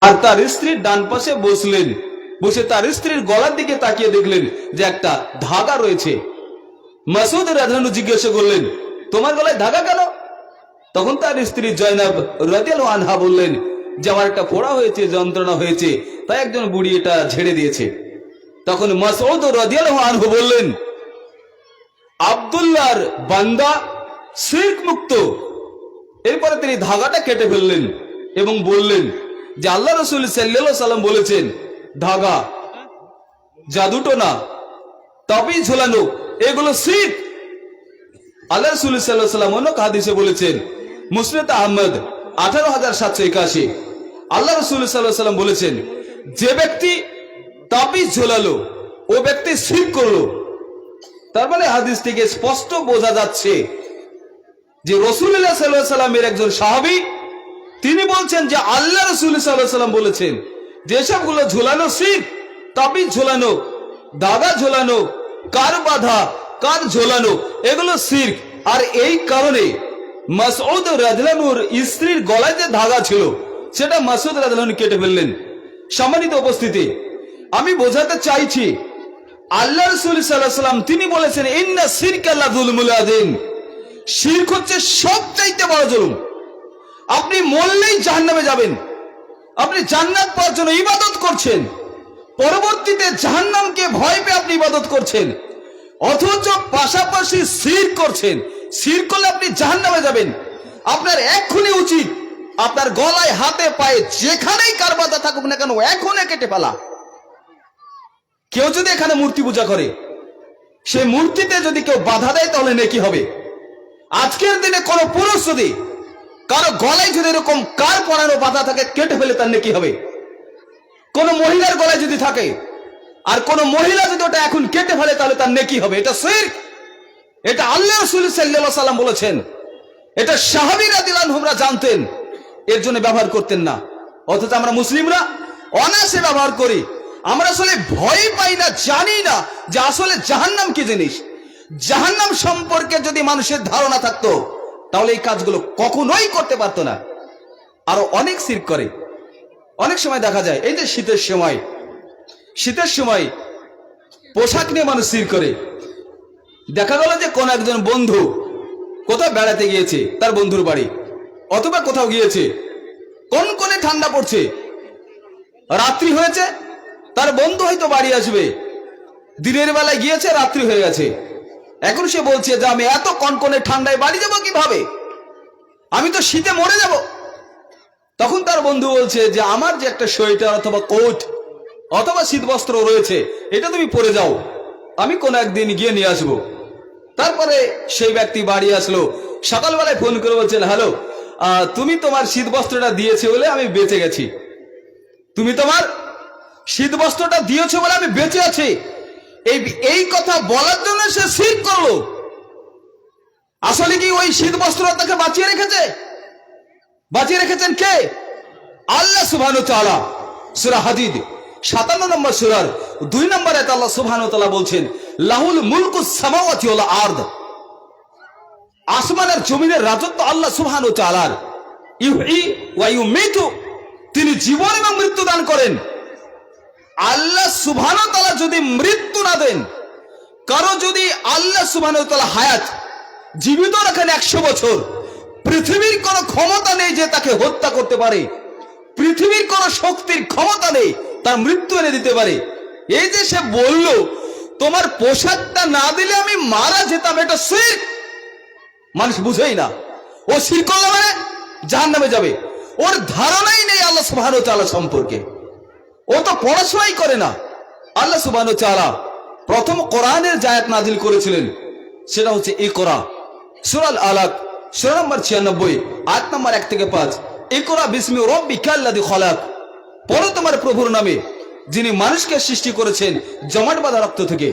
আর তার স্ত্রীর ডান পাশে বসলেন। বসে তার স্ত্রীর গলার দিকে তাকিয়ে দেখলেন যে একটা ধাগা রয়েছে। মাসউদ রাদিয়াল্লাহু আনহু জিজ্ঞাসা করলেন, তোমার গলায় ধাগা কেন? তখন তার স্ত্রী জয়নাব রাদিয়াল্লাহু আনহা বললেন যে আমার একটা ফোড়া হয়েছে, যন্ত্রণা হয়েছে, তাই একজন বুড়ি এটা ঝেড়ে দিয়েছে। তখন মাসউদ রাদিয়াল্লাহু আনহু বললেন, আব্দুল্লাহর বান্দা শিরক মুক্ত। এরপরে তিনি ধাগাটা কেটে ফেললেন এবং বললেন যে আল্লাহ রাসূল সাল্লাল্লাহু আলাইহি সাল্লাম বলেছেন ধাগা, জাদুটোনা, তাবিজ ঝোলানো এগুলো শিরক। আল্লাহ রাসূল সাল্লাল্লাহু আলাইহি সাল্লাম অন্য হাদিসে বলেছেন, মুসনাদ আহমদ 18781, আল্লাহ রাসূল সাল্লাল্লাহু আলাইহি সাল্লাম বলেছেন যে ব্যক্তি তাবিজ ঝোলালো ও ব্যক্তি শিরক করলো। তার মানে হাদিস থেকে স্পষ্ট বোঝা যাচ্ছে যে রাসূলুল্লাহ সাল্লাল্লাহু আলাইহি সাল্লামের একজন সাহাবী তিনি বলছেন যে আল্লাহ রাসূল সাল্লাল্লাহু আলাইহি সাল্লাম বলেছেন যে সবগুলো ঝোলানো শিরক, তাবিজ ঝোলানো, দাগা ঝোলানো, কার বাঁধা, কার ঝোলানো এগুলো শিরক। আর এই কারণে মাসউদ রাদিয়াল্লাহু আনহুর স্ত্রীর গলায় যে ধাগা ছিল সেটা মাসউদ রাদিয়াল্লাহু আনহু কেটে ফেললেন। সম্মানিত উপস্থিতি, আমি বোঝাতে চাইছি আল্লাহ রাসূল সাল্লাল্লাহু আলাইহি সাল্লাম তিনি বলেছেন ইন্না শিরকা লাযুলমুল আযীম, শিরক হচ্ছে সবচাইতে বড় জুলুম। আপনি মরলেই জাহান্নামে যাবেন। আপনি জান্নাত পাওয়ার জন্য ইবাদত করছেন, পরবর্তীতে জাহান্নামকে ভয় পেয়ে আপনি ইবাদত করছেন, অথচ পাশাপাশি শিরক করছেন। শিরক করলে আপনি জাহান্নামে যাবেন। আপনার এক্ষুনি উচিত আপনার গলায়, হাতে, পায়ে যেখানেই কার বাধা থাকুক না কেন এখনই কেটে ফেলা। কেউ যদি এখানে মূর্তি পূজা করে, সেই মূর্তিতে যদি কেউ বাধা দেয় তাহলে নেকি হবে। আজকের দিনে কোন পুরুষ যদি কারো গলায় যদি এরকম কার পরানো বাধা থাকে কেটে ফেলে তার নেকি হবে। কোন মহিলার গলায় যদি থাকে আর কোন মহিলা যদি ওটা এখন কেটে ফেলে তাহলে তার নেকি হবে। এটা শিরক। এটা আল্লাহ রাসূল সাল্লাল্লাহু আলাইহি সাল্লাম বলেছেন। এটা সাহাবী রাদিয়াল্লাহু আনহুরা জানতেন, এর জন্য ব্যবহার করতেন না। অথচ আমরা মুসলিমরা অনায়াসে ব্যবহার করি। আমরা আসলে ভয় পাই না, জানি না যে আসলে জাহান্নাম কি জিনিস। জাহান্নাম সম্পর্কে যদি মানুষের ধারণা থাকতো তাহলে এই কাজগুলো কখনোই করতে পারতো না। আরো অনেক শিরক করে। অনেক সময় দেখা যায় এই যে শীতের সময় পোশাক নিয়ে মানুষ শিরক করে। দেখা গেল যে কোন একজন বন্ধু কোথাও বেড়াতে গিয়েছে, তার বন্ধুর বাড়ি অথবা কোথাও গিয়েছে, কনকনে ঠান্ডা পড়ছে, রাত্রি হয়েছে, তার বন্ধু হয়তো বাড়ি আসবে, দিনের বেলায় গিয়েছে, রাত্রি হয়ে গেছে। এখন সে বলছে যে আমি এত কনকনে ঠান্ডায় বাড়ি যাব কিভাবে, আমি তো শীতে মরে যাব। তখন তার বন্ধু বলছে যে আমার যে একটা সোয়েটার অথবা কোট অথবা শীত বস্ত্র রয়েছে এটা তুমি পরে যাও, আমি কোন একদিন গিয়ে নিয়ে আসবো। তারপরে সেই ব্যক্তি বাড়ি আসলো, সকালবেলায় ফোন করে বলছেন, হ্যালো, তুমি তোমার শীত বস্ত্রটা দিয়েছে বলে আমি বেঁচে গেছি। তুমি তোমার শীত বস্ত্রটা দিয়েছো বলে আমি বেঁচে আছি। এই কথা বলার জন্য সে শিরক করলো। আসলে কি ওই শীত বস্ত্র তাকে বাঁচিয়ে রেখেছে? বাঁচিয়ে রেখেছেন কে? আল্লাহ সুবহানাহু ওয়া তাআলা। সূরা হাদিদ 57 নম্বর সূরার 2 নম্বর আয়াতে আল্লাহ সুবহানাহু ওয়া তাআলা বলছেন, লাহুল মুলকুস সামাওয়াতি ওয়াল আরদ, আসমান আর জমিনের রাজত্ব আল্লাহ সুবহানাহু ওয়া তাআলার। ইউহয়ী ওয়া ইউমীতু, তিনি জীবন এবং মৃত্যু দান করেন। আল্লাহ সুবহানাহু ওয়া তাআলা যদি মৃত্যু না দেন, কারো যদি আল্লাহ সুবহানাহু ওয়া তাআলা হায়াত জীবিত রাখেন 100 বছর, পৃথিবীর কোনো ক্ষমতা নেই যে তাকে হত্যা করতে পারে। পৃথিবীর কোনো শক্তির ক্ষমতা নেই তার মৃত্যু এনে দিতে পারে। এই যে সে বলল তোমার পোশাকটা না দিলে আমি মারা যেতাম, এটা শিরক। মানুষ বুঝেই না। ও শিরক করলে মানে জাহান্নামে যাবে। ওর ধারণাই নেই আল্লাহ সুবহানাহু ওয়া তাআলা সম্পর্কে। ও তো পড়াশোনাই করে না। আল্লাহ সুবহানাহু ওয়া তাআলা প্রথম কোরআনের যে আয়াত নাযিল করেছিলেন সেটা হচ্ছে ইকরা, সূরা আল-আলাক সূরা নম্বর 96 আয়াত নম্বর 1 থেকে 5। ইকরা বিসমি রাব্বিকাল্লাযী খলাক, পড়ো তোমার প্রভুর নামে যিনি মানুষকে সৃষ্টি করেছেন জমাট বাঁধা রক্ত থেকে।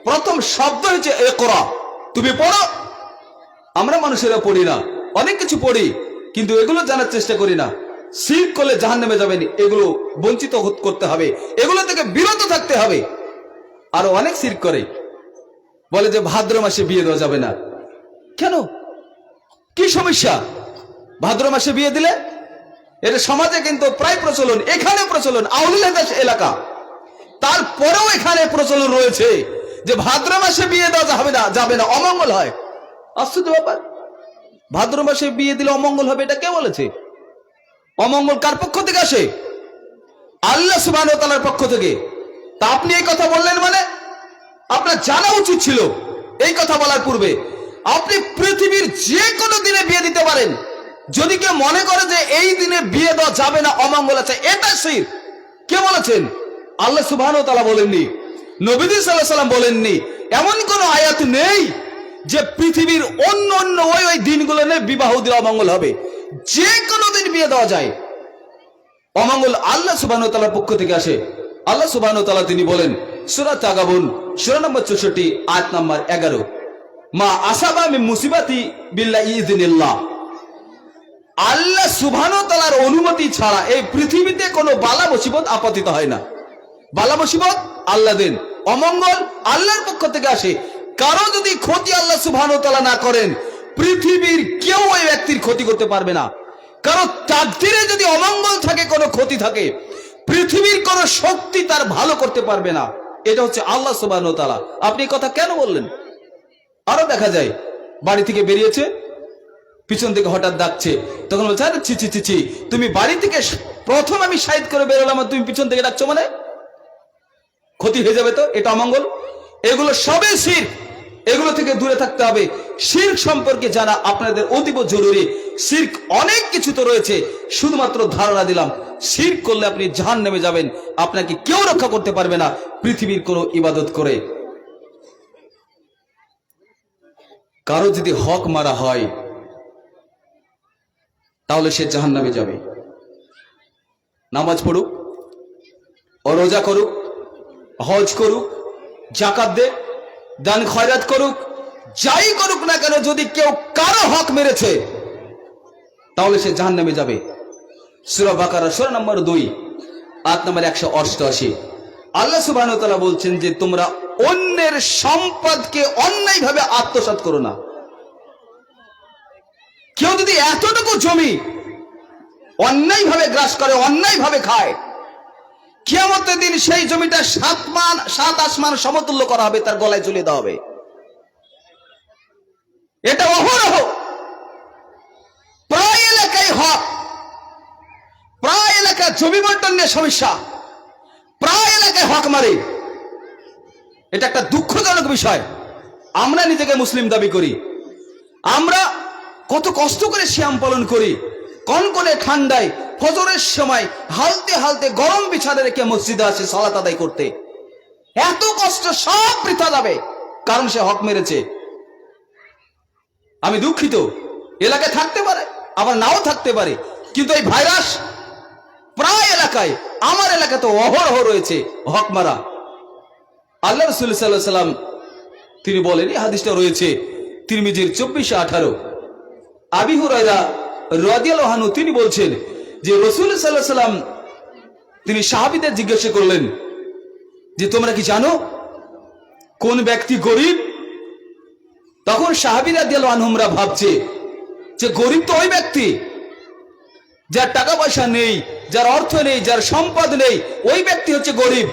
প্রথম শব্দ হচ্ছে ইকরা, তুমি পড়ো। আমরা মানুষেরা পড়ি না, অনেক কিছু পড়ি কিন্তু এগুলো জানার চেষ্টা করি না। শিরক করলে জাহান্নামে যাবেন, এগুলো বঞ্চিত করতে হবে, এগুলো থেকে বিরত থাকতে হবে। আরো অনেক শিরক করে, বলে যে ভাদ্র মাসে বিয়ে দেওয়া যাবে না। কেন? কি সমস্যা? ভাদ্র মাসে বিয়ে দিলে এটা সমাজে কিন্তু প্রায় প্রচলন, এখানে প্রচলন, আউলিয়া দেশ এলাকা, তারপরেও এখানে প্রচলন রয়েছে যে ভাদ্র মাসে বিয়ে দেওয়া যাবে না, অমঙ্গল হয়। আশ্চর্য ব্যাপার, ভাদ্র মাসে বিয়ে দিলে অমঙ্গল হবে, এটা কে বলেছে? অমঙ্গল কার পক্ষ থেকে আসে? আল্লাহ সুবহানাহু ওয়া তাআলার পক্ষ থেকে। তা আপনি এই কথা বললেন মানে আপনার জানা উচিত ছিল এই কথা বলার পূর্বে আপনি পৃথিবীর যে কোনো দিনে বিয়ে দিতে পারেন। যদি কেউ মনে করে যে এই দিনে বিয়ে দেওয়া যাবে না, অমঙ্গল আছে, এটা শিরক। কে বলেছেন? আল্লাহ সুবহানাহু ওয়া তাআলা বলেননি, নবীজি সাল্লাল্লাহু আলাইহি ওয়াসাল্লাম বলেননি। এমন কোন আয়াত নেই যে পৃথিবীর অন্য অন্য ওই দিনগুলো নিয়ে বিবাহ দিলে অমঙ্গল হবে। যে কোনো দিন বিয়ে দেওয়া যায়, অমঙ্গল আল্লাহ সুবহানাহু ওয়া তাআলার পক্ষ থেকে আসে। আল্লাহ সুবহানাহু ওয়া তাআলা তিনি বলেন সূরা তাগাবুন সূরা নম্বর 64 আয়াত নম্বর 11, মা আসাবা মিন মুসিবাতি বিল্লাহি ইযনিল্লাহ। আল্লাহ সুবহানাহু ওয়া তাআলার অনুমতি ছাড়া এই পৃথিবীতে কোনো বালা মুসিবত আপতিত হয় না। বালা মুসিবত আল্লাহ দেন, অমঙ্গল আল্লাহর পক্ষ থেকে আসে। কারো যদি ক্ষতি আল্লাহ সুবহানাহু ওয়া তাআলা না করেন, পৃথিবীর কেউ ওই ব্যক্তির ক্ষতি করতে পারবে না। কারো তাকদীরে যদি অমঙ্গল থাকে, কোনো ক্ষতি থাকে, পৃথিবীর কোন শক্তি তার ভালো করতে পারবে না। এটা হচ্ছে আল্লাহ সুবহানাহু ওয়া তাআলা। আপনি কথা কেন বললেন? আরো দেখা যায় বাড়ি থেকে বেরিয়েছে, পিছন থেকে হঠাৎ ডাকছে, তখন বলছে আরে ছি ছি ছি ছি, তুমি বাড়ি থেকে প্রথম আমি সাইড করে বেরোলাম আর তুমি পিছন থেকে ডাকছো, মানে ক্ষতি হয়ে যাবে তো, এটা অমঙ্গল। এগুলো সবই শিরক, এগুলো থেকে দূরে থাকতে হবে। শিরক সম্পর্কে জানা আপনাদের অতীব জরুরি। শিরক অনেক কিছু তো রয়েছে, শুধুমাত্র ধারণা দিলাম। শিরক করলে আপনি জাহান্নামে যাবেন, আপনাকে কেউ রক্ষা করতে পারবে না পৃথিবীর কোনো ইবাদত করে। কারো যদি হক মারা হয় তাহলে সে জাহান্নামে যাবে। নামাজ পড়ুক, রোজা করুক, হজ করুক, যাকাত দে, দান খয়রাত করুক, যাই করুক না কেন, যদি কেউ কারো হক মেরেছে তাহলে সে জাহান্নামে যাবে। সূরা বাকারা সূরা নম্বর 2 আয়াত নম্বর 188 আল্লাহ সুবহানাহু ওয়া তাআলা বলছেন যে তোমরা অন্যের সম্পদকে অন্যায়ভাবে আত্মসাৎ করো না। কেউ যদি এতটুকু জমি অন্যায়ভাবে গ্রাস করে, অন্যায়ভাবে খায়, কিয়ামতের দিন সেই জমিটা 7 আসমান সমতুল্য করা হবে, তার গলায় ঝুলিয়ে দেওয়া হবে। এটা অহরহ প্রায় এলাকায় হক, প্রায় এলাকায় জমি বন্টন নিয়ে সমস্যা, প্রায় এলাকায় হক মারে। এটা একটা দুঃখজনক বিষয়। আমরা নিজেকে মুসলিম দাবি করি, আমরা কত কষ্ট করে সিয়াম পালন করি, কনকনে ঠান্ডায় ফজরের সময় হালতে হালতে গরম বিছানা রেখে মসজিদে আসে সালাত আদায় করতে। এত কষ্ট সব বৃথা যাবে কারণ সে হক মেরেছে। আমি দুঃখিত, এলাকায় থাকতে পারে আবার নাও থাকতে পারে, কিন্তু এই ভাইরাস প্রায় এলাকায়, আমার এলাকা তো অহরহ রয়েছে হক মারা। আল্লাহ রাসূল সাল্লাল্লাহু আলাইহি সাল্লাম তিনি বলেন, এই হাদিসটা রয়েছে তিরমিজির 2418, আবি হুরায়রা রাদিয়াল্লাহু আনহু তিনি বলছেন যে রাসূল সাল্লাল্লাহু আলাইহি সাল্লাম তিনি সাহাবীদের জিজ্ঞাসা করলেন যে তোমরা কি জানো কোন ব্যক্তি গরিব? তখন সাহাবী রাদিয়াল্লাহু আনহুমরা ভাবছে যে গরিব তো ওই ব্যক্তি যার টাকা পয়সা নেই, যার অর্থ নেই, যার সম্পদ নেই, ওই ব্যক্তি হচ্ছে গরিব।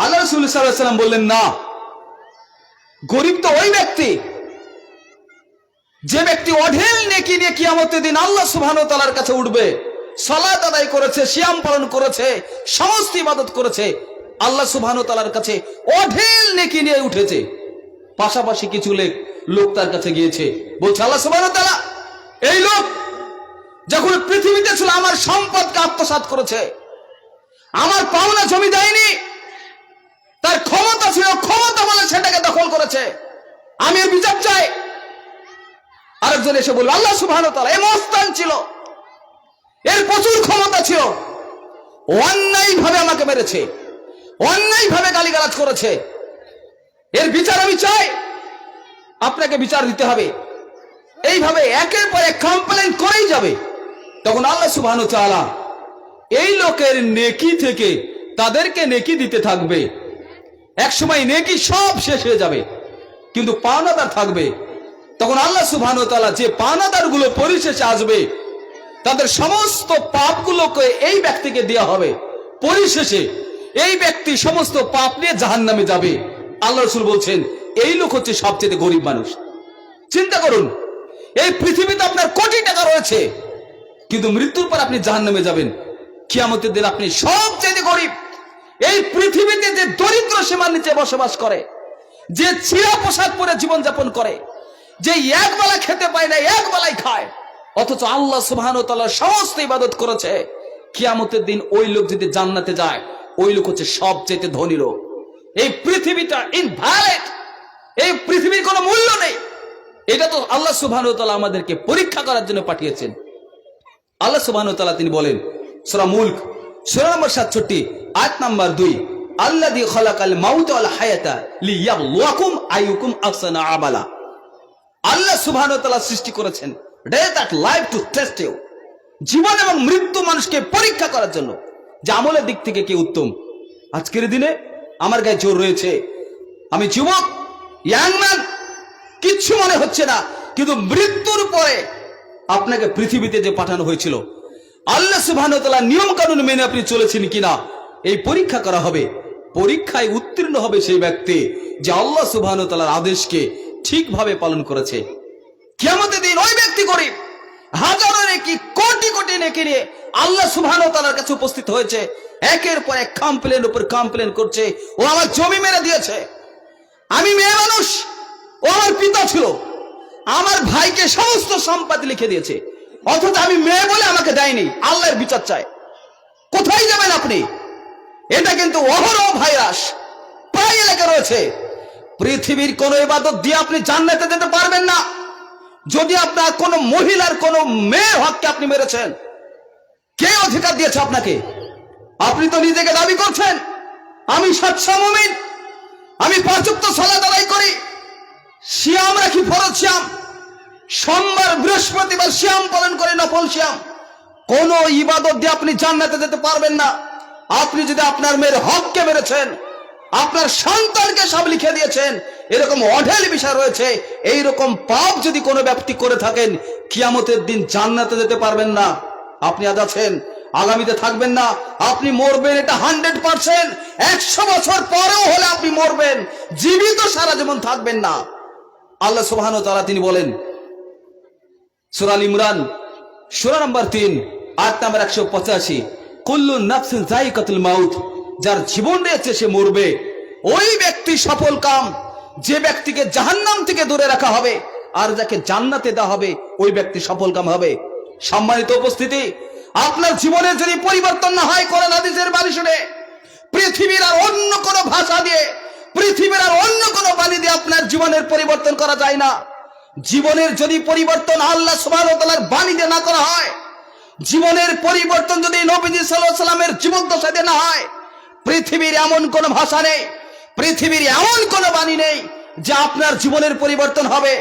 আল্লাহ রাসূল সাল্লাল্লাহু আলাইহি সাল্লাম বললেন না, গরিব তো ওই ব্যক্তি যে ব্যক্তি অঢেল নেকি নিয়ে কিয়ামতের দিন আল্লাহ সুবহানাহু ওয়া তাআলার কাছে উঠবে, সালাত আদায় করেছে, সিয়াম পালন করেছে, সমস্ত ইবাদত করেছে, আল্লাহ সুবহানাহু ওয়া তাআলার কাছে অঢেল নেকি নিয়ে উঠেছে। পাশাপাশি কিছু লোক তার কাছে গিয়েছে, বলছে আল্লাহ সুবহানাহু ওয়া তাআলা, এই লোক যখন পৃথিবীতে ছিল আমার সম্পদকে আত্মসাৎ করেছে, আমার পাওনা জমি দেয়নি, তার ক্ষমতা ছিল, ক্ষমতা বলে সেটাকে দখল করেছে, আমি এর বিচার চাই। আরেকজন এসে বলল আল্লাহ সুবহানাহু ওয়া তাআলা এই মস্তান ছিল, এর প্রচুর ক্ষমতা ছিল, অন্যায়ভাবে আমাকে মেরেছে, অন্যায়ভাবে গালিগালাজ করেছে, এর বিচার আমি চাই, আপনাকে বিচার দিতে হবে। এইভাবে একের পর এক কমপ্লেইন করেই যাবে। তখন আল্লাহ সুবহানাহু ওয়া তাআলা এই লোকের নেকি থেকে তাদেরকে নেকি দিতে থাকবে। একসময় নেকি সব শেষ হয়ে যাবে, কিন্তু পাওনাদার থাকবে। তখন আল্লাহ সুবহানাহু ওয়া তাআলা যে পাওনাদার গুলো পরিশেষে আসবে তাদের সমস্ত পাপগুলোকে এই ব্যক্তিকে দেওয়া হবে। পরিশেষে এই ব্যক্তি সমস্ত পাপ নিয়ে জাহান্নামে যাবে। আল্লাহ রাসূল বলছেন এই লোক হচ্ছে সবচেয়ে গরিব মানুষ। চিন্তা করুন, এই পৃথিবীতে আপনার কোটি টাকা রয়েছে, কিন্তু মৃত্যুর পর আপনি জাহান্নামে যাবেন। কিয়ামতের দিন আপনি সবচেয়ে গরিব। এই পৃথিবীতে যে দরিদ্র সীমার নিচে বসবাস করে, যে ছিঁড়া পোশাক পরে জীবনযাপন করে, যে এক বেলা খেতে পায় না এক বেলায় খায়, অথচ আল্লাহ সুবহানাহু ওয়া তাআলার সমস্ত ইবাদত করেছে, কিয়ামতের দিন ওই লোক যদি জান্নাতে যায়, ওই লোক হচ্ছে সবচেয়ে ধনী লোক। এই পৃথিবীটা ইনভ্যালিড, এই পৃথিবীর কোনো মূল্য নেই। এটা তো আল্লাহ সুবহানাহু ওয়া তাআলা আমাদেরকে পরীক্ষা করার জন্য পাঠিয়েছেন। আল্লাহ সুবহানাহু ওয়া তাআলা তিনি বলেন সূরা মুলক সূরা নম্বর 67 আয়াত নাম্বার 2, আল্লাযী খালাকাল মাউতা ওয়াল হায়াতা লিয়াবলুয়াকুম আইয়ুকুম আহসানু আমালা। আল্লাহ সুবহানাহু ওয়া তাআলা সৃষ্টি করেছেন death and life to test you, জীবন এবং মৃত্যু মানুষকে পরীক্ষা করার জন্য যে আমলের দিক থেকে কে উত্তম। আজকের দিনে আমার গায়ে জোর রয়েছে, আমি যুবক, ইয়াং ম্যান, কিচ্ছু মনে হচ্ছে না, কিন্তু মৃত্যুর পরে আপনাকে পৃথিবীতে যে পাঠানো হয়েছিল, আল্লাহ সুবহানাহু ওয়া তাআলার নিয়ম কানুন মেনে আপনি চলেছেন কিনা এই পরীক্ষা করা হবে। পরীক্ষায় উত্তীর্ণ হবে সেই ব্যক্তি যে আল্লাহ সুবহানাহু ওয়া তাআলার আদেশকে ঠিকভাবে পালন করেছে। কিয়ামতের দিন ওই ব্যক্তি গরিব, হাজারো নেকি, কোটি কোটি নেকি নিয়ে আল্লাহ সুবহানাহু ওয়া তাআলার কাছে উপস্থিত হয়েছে, একের পর এক কমপ্লেন উপর কমপ্লেন করছে, ও আমার জমি মেরে দিয়েছে, আমি মেয়ে মানুষ, ও আমার পিতা ছিল, আমার ভাইকে সমস্ত সম্পত্তি লিখে দিয়েছে, অথচ আমি মেয়ে বলে আমাকে দেয়নি। আল্লাহর বিচার চায়। কোথায় যাবেন আপনি? এটা কিন্তু অহরহ ভাইরাস প্রায় এলাকা রয়েছে। পৃথিবীর কোন ইবাদত দিয়ে আপনি জান্নাতে যেতে পারবেন না। যদি আপনার কোন মহিলার কোন মেয়ের হককে আপনি মেরেছেন, কে অধিকার দিয়েছে আপনাকে? আপনি তো নিজেকে দাবি করছেন আমি সচ্চা মুমিন, আমি 5 ওয়াক্ত সালাত আদায় করি, সিয়াম রাখি, ফরজ সিয়াম, সোমবার বৃহস্পতিবার সিয়াম পালন করে, নফল সিয়াম। কোন ইবাদত দিয়ে আপনি জান্নাতে যেতে পারবেন না। আপনি যদি আপনার মেয়ের হককে মেরেছেন, আপনার সন্তানকে সব লিখে দিয়েছেন, এরকম অঢেল বিষয় রয়েছে। এইরকম পাপ যদি কোনো ব্যক্তি করে থাকেন, কিয়ামতের দিন জান্নাতে যেতে পারবেন না। আপনি আজ আছেন, আগামীতে থাকবেন না। আপনি মরবেন, এটা 100%। 100 বছর পরেও হলে আপনি মরবেন, জীবিত সারা জীবন থাকবেন না। আল্লাহ সুবহানাহু ওয়া তাআলা তিনি বলেন সূরা আল ইমরান সূরা নম্বর 3 আয়াত নম্বর 185, কুল্লু নাফসিন যায়িকাতুল মাউত, যার জীবন রয়েছে সে মরবে। ওই ব্যক্তি সফল কাম, যে ব্যক্তিকে জাহান্নাম থেকে দূরে রাখা হবে আর যাকে জান্নাতে দেওয়া হবে, ওই ব্যক্তি সফল কাম হবে। সম্মানিত উপস্থিতি, আপনার জীবনে যদি পরিবর্তন না হয় কোরআন হাদিসের বাণী শুনে, পৃথিবীর আর অন্য কোনো ভাষা দিয়ে, পৃথিবীর আর অন্য কোনো বাণী দিয়ে আপনার জীবনের পরিবর্তন করা যায় না। জীবনের যদি পরিবর্তন আল্লাহ সুবহানাহু ওয়া তাআলার বাণী দিয়ে না করা হয়, জীবনের পরিবর্তন যদি নবীজি সাল্লাল্লাহু আলাইহি সাল্লামের জীবন দশা দিয়ে না হয়, পৃথিবীর এমন কোন ভাষা নেই, পৃথিবীর এমন কোন বাণী নেই যে আপনার জীবনের পরিবর্তন হবে।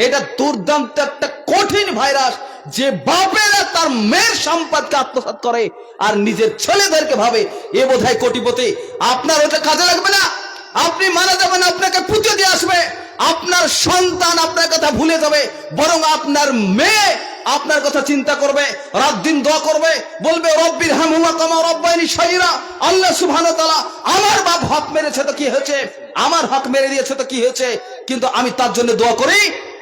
এটা দুর্দান্ত একটা কঠিন ভাইরাস, যে বাপেরা তার মেয়ের সম্পদকে আত্মসাৎ করে আর নিজের ছেলেদেরকে ভাবে এ বোধহয় কোটিপতি। আপনার ওটা কাজে লাগবে না, আপনি মারা যাবেন, আপনাকে পুঁতে দিয়ে আসবে, আপনার সন্তান আপনার কথা ভুলে যাবে, বরং আপনার মেয়ে আপনার কথা চিন্তা করবে, রাত দিন দোয়া করবে, বলবে রব্বির হামহুমা কামা রাব্বায়ানি সগীরা। আল্লাহ সুবহানাহু ওয়া তাআলা আমার বাপ হক মেরেছে তো কি হয়েছে, আমার হক মেরে দিয়েছে তো কি হয়েছে, কিন্তু আমি তার জন্য দোয়া করি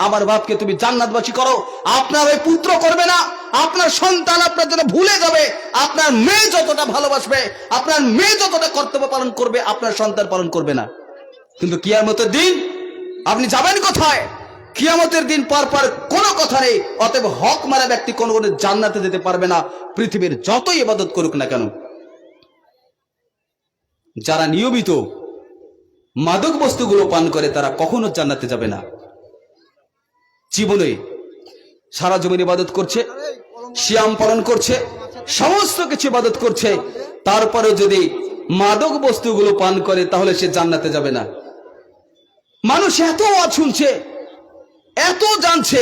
আমার বাপকে তুমি জান্নাতবাসী করো। আপনার ওই পুত্র করবে না, আপনার সন্তান আপনার জন্য ভুলে যাবে। আপনার মেয়ে যতটা ভালোবাসবে, আপনার মেয়ে যতটা কর্তব্য পালন করবে, আপনার সন্তান পালন করবে না। কিন্তু কিয়ামতের দিন আপনি যাবেন কোথায়? কিয়ামতের দিন পর পর কোনো কথা নেই। অতএব হক মারা ব্যক্তি কোনো জান্নাতে যেতে পারবে না, পৃথিবীর যতই ইবাদত করুক না কেন। যারা নিয়মিত মাদক বস্তুগুলো পান করে তারা কখনো জান্নাতে যাবে না। জীবনে সারা জীবন ইবাদত করছে, সিয়াম পালন করছে, সমস্ত কিছু ইবাদত করছে, তারপরে যদি মাদক বস্তুগুলো পান করে তাহলে সে জান্নাতে যাবে না। মানুষ এত ওয়াজ শুনছে, এত জানছে,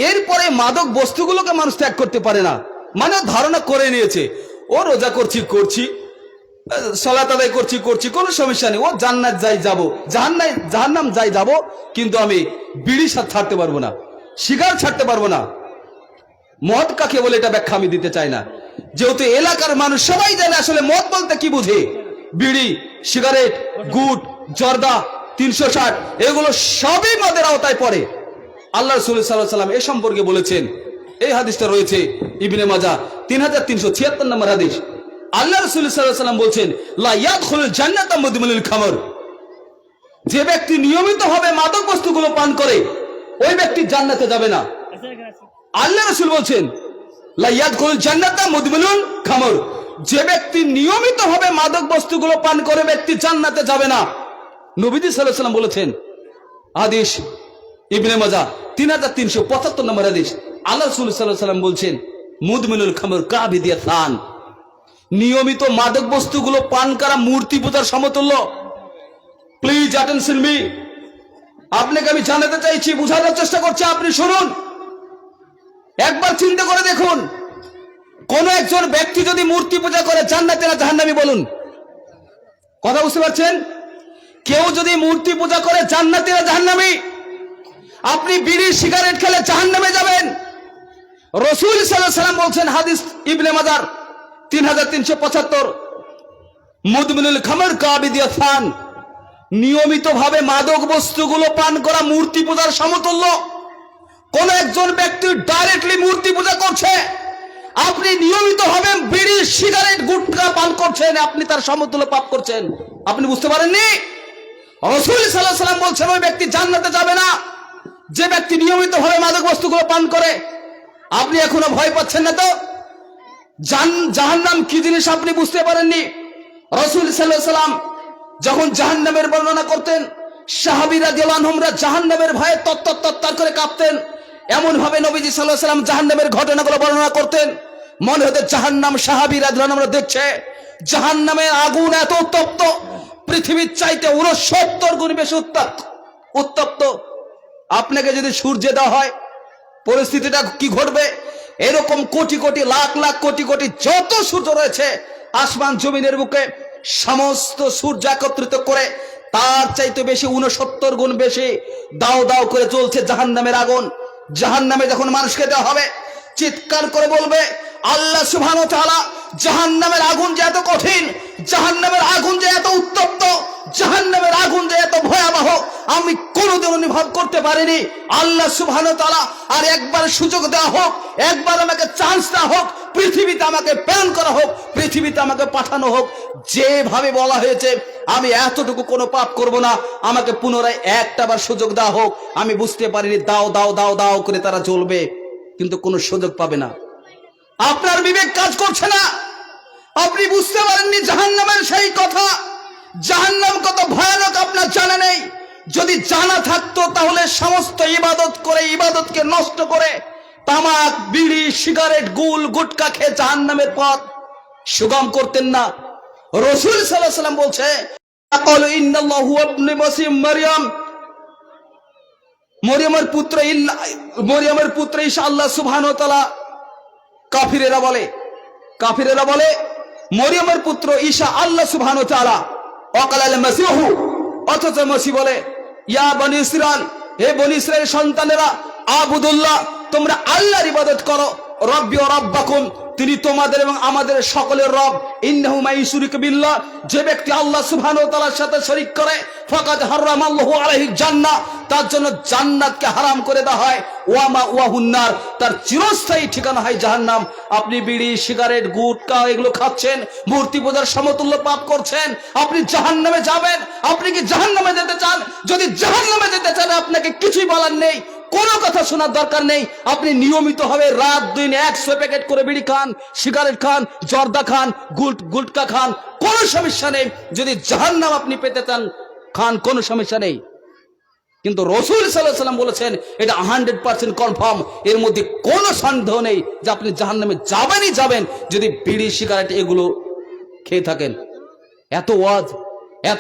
এরপরে মাদক বস্তুগুলোকে মানুষ ত্যাগ করতে পারে না। মানে ধারণা করে নিয়েছে ও রোজা করছি, সালাত আদায় করছি, কোনো সমস্যা নেই, ও জান্নাত যাই যাবো, জাহান্নাম যাই যাবো, কিন্তু আমি বিড়ি ছাড়তে পারবো না, সিগারেট ছাড়তে পারবো না। মদ কাকে বলে এটা ব্যাখ্যা আমি দিতে চাই না, যেহেতু এলাকার মানুষ সবাই জানে আসলে মদ বলতে কি বুঝে। বিড়ি, সিগারেট, গুট, জর্দা, 360 এগুলো সবই মদের আওতায় পড়ে। আল্লাহ রাসূল সাল্লাল্লাহু আলাইহি ওয়াসাল্লাম এ সম্পর্কে বলেছেন, এই হাদিসটা রয়েছে ইবনে মাজাহ 3376 নম্বর হাদিস। আল্লাহ রাসূল সাল্লাল্লাহু আলাইহি ওয়াসাল্লাম বলছেন, লা ইয়াদখুলুল জান্নাতা মুদমিনুল খামর, যে ব্যক্তি নিয়মিতভাবে মাদক বস্তুগুলো পান করে ওই ব্যক্তি জান্নাতে যাবে না। আল্লাহ রাসূল বলছেন, লা ইয়াদখুলুল জান্নাতা মুদমিনুল খামর, যে ব্যক্তি নিয়মিতভাবে মাদক বস্তুগুলো পান করে ব্যক্তি জান্নাতে যাবে না। নবীজি সাল্লাল্লাহু আলাইহি ওয়াসাল্লাম বলেছেন, হাদিস ইবনে মাজাহ 3375 নম্বর হাদিস। আল্লাহ রাসূল সাল্লাল্লাহু আলাইহি ওয়াসাল্লাম বলছেন, মুদমিনুল খামর কাবিদিয়াতান, নিয়মিত মাদক বস্তুগুলো পান করা মূর্তি পূজার সমতুল্য। প্লিজ অ্যাটেনশন মি, আপনাকে আমি জানাতে চাইছি, বোঝানোর চেষ্টা করছি, আপনি শুনুন। একবার চিন্তা করে দেখুন, কোন একজন ব্যক্তি যদি মূর্তি পূজা করে জান্নাতে না জাহান্নামী, বলুন। কথা বুঝতে পারছেন? কেউ যদি মূর্তি পূজা করে জান্নাতে না জাহান্নামী? আপনি বিড়ি সিগারেট খেলে জাহান্নামে যাবেন। রাসূল সাল্লাল্লাহু আলাইহি ওয়াসাল্লাম বলছেন, হাদিস ইবনে মাজাহ 3375, মুদমিনুল খামর কাবিদিয়াতান, নিয়মিতভাবে মাদক বস্তুগুলো পান করা মূর্তি পূজার সমতুল্য। কোন একজন ব্যক্তি ডাইরেক্টলি মূর্তি পূজা করছে, আপনি নিয়মিতভাবে বিড়ি সিগারেট গুটখা পান করছেন, আপনি তার সমতুল্য পাপ করছেন। আপনি বুঝতে পারেননি? রাসূল সাল্লাল্লাহু আলাইহি ওয়াসাল্লাম বলছেন ওই ব্যক্তি জান্নাতে যাবে না, যে ব্যক্তি নিয়মিতভাবে মাদক বস্তুগুলো পান করে। আপনি এখনো ভয় পাচ্ছেন না তো? জাহান্নাম কি জিনিস আপনি বুঝতে পারেননি? রাসূল সাল্লাল্লাহু আলাইহি ওয়াসাল্লাম যখন জাহান্নামের বর্ণনা করতেন, সাহাবী রাদিয়াল্লাহু আনহুমরা জাহান্নামের ভয়ে তত্তর করে কাঁপতেন। এমন ভাবে নবীজি সাল্লাল্লাহু আলাইহি ওয়াসাল্লাম জাহান্নামের ঘটনাগুলো বর্ণনা করতেন, মনে হতো জাহান্নাম সাহাবী রাদিয়াল্লাহু আনহুমরা দেখছে। জাহান্নামের আগুন এত উত্তপ্ত, পৃথিবীর চাইতে 69 গুণ বেশি উত্তপ্ত। আপনাকে যদি সূর্যে দেওয়া হয়, পরিস্থিতিটা কি ঘটবে? এরকম কোটি কোটি লাখ লাখ কোটি কোটি যত সূর্য রয়েছে আসমান জমিনের বুকে, সমস্ত সূর্য একত্রিত করে তার চাইতে বেশি 69 গুণ বেশি দাও দাও করে জ্বলছে জাহান্নামের আগুন। জাহান্নামে যখন মানুষকে দেওয়া হবে, চিৎকার করে বলবে, আল্লাহ সুবহানাহু ওয়া তাআলা, জাহান্নামের আগুন যে এত কঠিন, জাহান্নামের আগুন যে এত উত্তপ্ত, জাহান্নামের আগুন যে এত ভয়াবহ, আমি কোনোদিন অনুভব করতে পারিনি। আল্লাহ সুবহানাহু ওয়া তাআলা আর একবার সুযোগ দেওয়া হোক, একবার আমাকে চান্স দেওয়া হোক, পৃথিবীতে আমাকে প্রেরণ করা হোক, পৃথিবীতে আমাকে পাঠানো হোক। যেভাবে বলা হয়েছে আমি এতটুকু কোনো পাপ করব না, আমাকে পুনরায় একটাবার সুযোগ দেওয়া হোক। আমি বুঝতে পারিনি, দাও দাও দাও দাও করে তারা জ্বলবে, কিন্তু কোনো সুযোগ পাবে না। আপনার বিবেক কাজ করছে না, আপনি বুঝতে পারেননি জাহান্নামের সেই কথা। জাহান্নাম কত ভয়ানক আপনার জানা নেই। যদি জানা থাকতো তাহলে সমস্ত ইবাদত করে, ইবাদতকে নষ্ট করে, তামাক, বিড়ি, সিগারেট, গুল, গুটকা খেয়ে জাহান্নামের পথ সুগম করতেন না। রাসূল সাল্লাল্লাহু আলাইহি ওয়াসাল্লাম বলছে, ক্বালু ইন্নাল্লাহু ইবনে মারইয়াম, মরিয়মের পুত্র ঈসা আল্লাহ সুবহানাহু ওয়া তাআলা। কাফিরেরা বলে মরিয়মের পুত্র ঈসা আল্লাহ সুবহানাহু ওয়া তাআলা। ওয়াকাল মাসীহু, অথচ মসিহ বলে, ইয়া বনি ইসরাইল, হে বনি ইসরাইলের সন্তানেরা, আবুদুল্লাহ, তোমরা আল্লাহর ইবাদত করো, রব্বি ওয়া রাব্বাকুম, তিনি তোমাদের এবং আমাদের সকলের রব। ইন্নাহু মান ইউশরিক বিল্লাহ, যে ব্যক্তি আল্লাহ সুবহানাহু ওয়া তাআলার সাথে শরীক করে, ফাকাদ হারামাল্লাহু আলাইহি জান্নাহ, তার জন্য জান্নাতকে হারাম করে দেওয়া হয়। ওয়া মাওয়াহুন নার, তার চিরস্থায়ী ঠিকানা হয় জাহান্নাম। আপনি বিড়ি, সিগারেট, গুটকা এগুলো খাচ্ছেন, মূর্তি পূজার সমতুল্য পাপ করছেন, আপনি জাহান্নামে যাবেন। আপনি কি জাহান্নামে যেতে চান? যদি জাহান্নামে যেতে চান, আপনাকে কিছুই বলার নেই, কোনো কথা শোনার দরকার নেই। আপনি নিয়মিত হবে রাত দিন 100 প্যাকেট করে বিড়ি খান, সিগারেট খান, জর্দা খান, গুটকা খান, কোনো সমস্যা নেই। যদি জাহান্নাম আপনি পেতে চান, খান, কোনো সমস্যা নেই। কিন্তু রাসূল সাল্লাল্লাহু আলাইহি ওয়াসাল্লাম বলেছেন এটা 100% কনফার্ম, এর মধ্যে কোনো সন্দেহ নেই যে আপনি জাহান্নামে যাবেনই যাবেন যদি বিড়ি সিগারেট এগুলো খেয়ে থাকেন। এত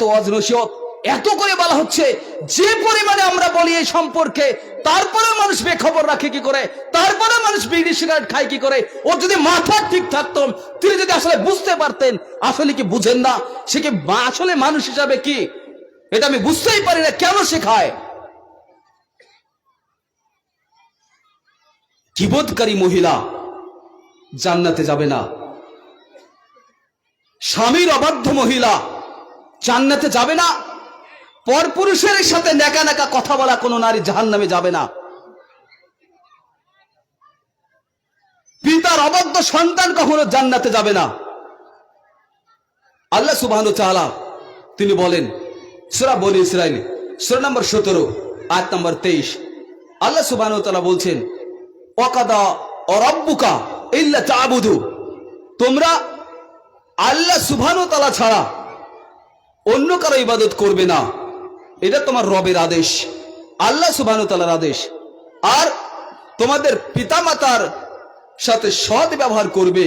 ওয়াজ নসিহত এত করে বলা হচ্ছে, যে পরিমাণে আমরা বলি এই সম্পর্কে, তারপরে মানুষ বেখবর রাখে কি করে, তারপরে মানুষ বিড়ি সিগারেট খায় কি করে। ওর যদি মাথা ঠিক থাকতো, তিনি যদি আসলে বুঝতে পারতেন, আসলে কি বুঝেন না, সে কি আসলে মানুষ হিসাবে কি, এটা আমি বুঝতেই পারি না কেন সে খায়। কিবোধকারী মহিলা জান্নাতে যাবে না, স্বামীর অবাধ্য মহিলা জান্নাতে যাবে না, পরপুরুষের সাথে নেকা নেকা কথা বলা কোনো নারী জাহান্নামে যাবে না, পিতার অবাধ্য সন্তান কখনো জান্নাতে যাবে না। আল্লাহ সুবহানাহু ওয়া তাআলা তিনি বলেন সূরা বনী ইসরাঈল সূরা নম্বর 17 আয়াত নম্বর 23, আল্লাহ সুবহানাহু ওয়া তাআলা বলছেন ওয়াকাদা রাব্বুকা ইল্লা তা'বুদু, তোমরা আল্লাহ সুবহানাহু ওয়া তাআলা ছাড়া অন্য কারো ইবাদত করবে না, এটা তোমার রবের আদেশ, আল্লাহ সুবহানাহু ওয়া তাআলার আদেশ। আর তোমাদের পিতামাতার সাথে সৎ ব্যবহার করবে।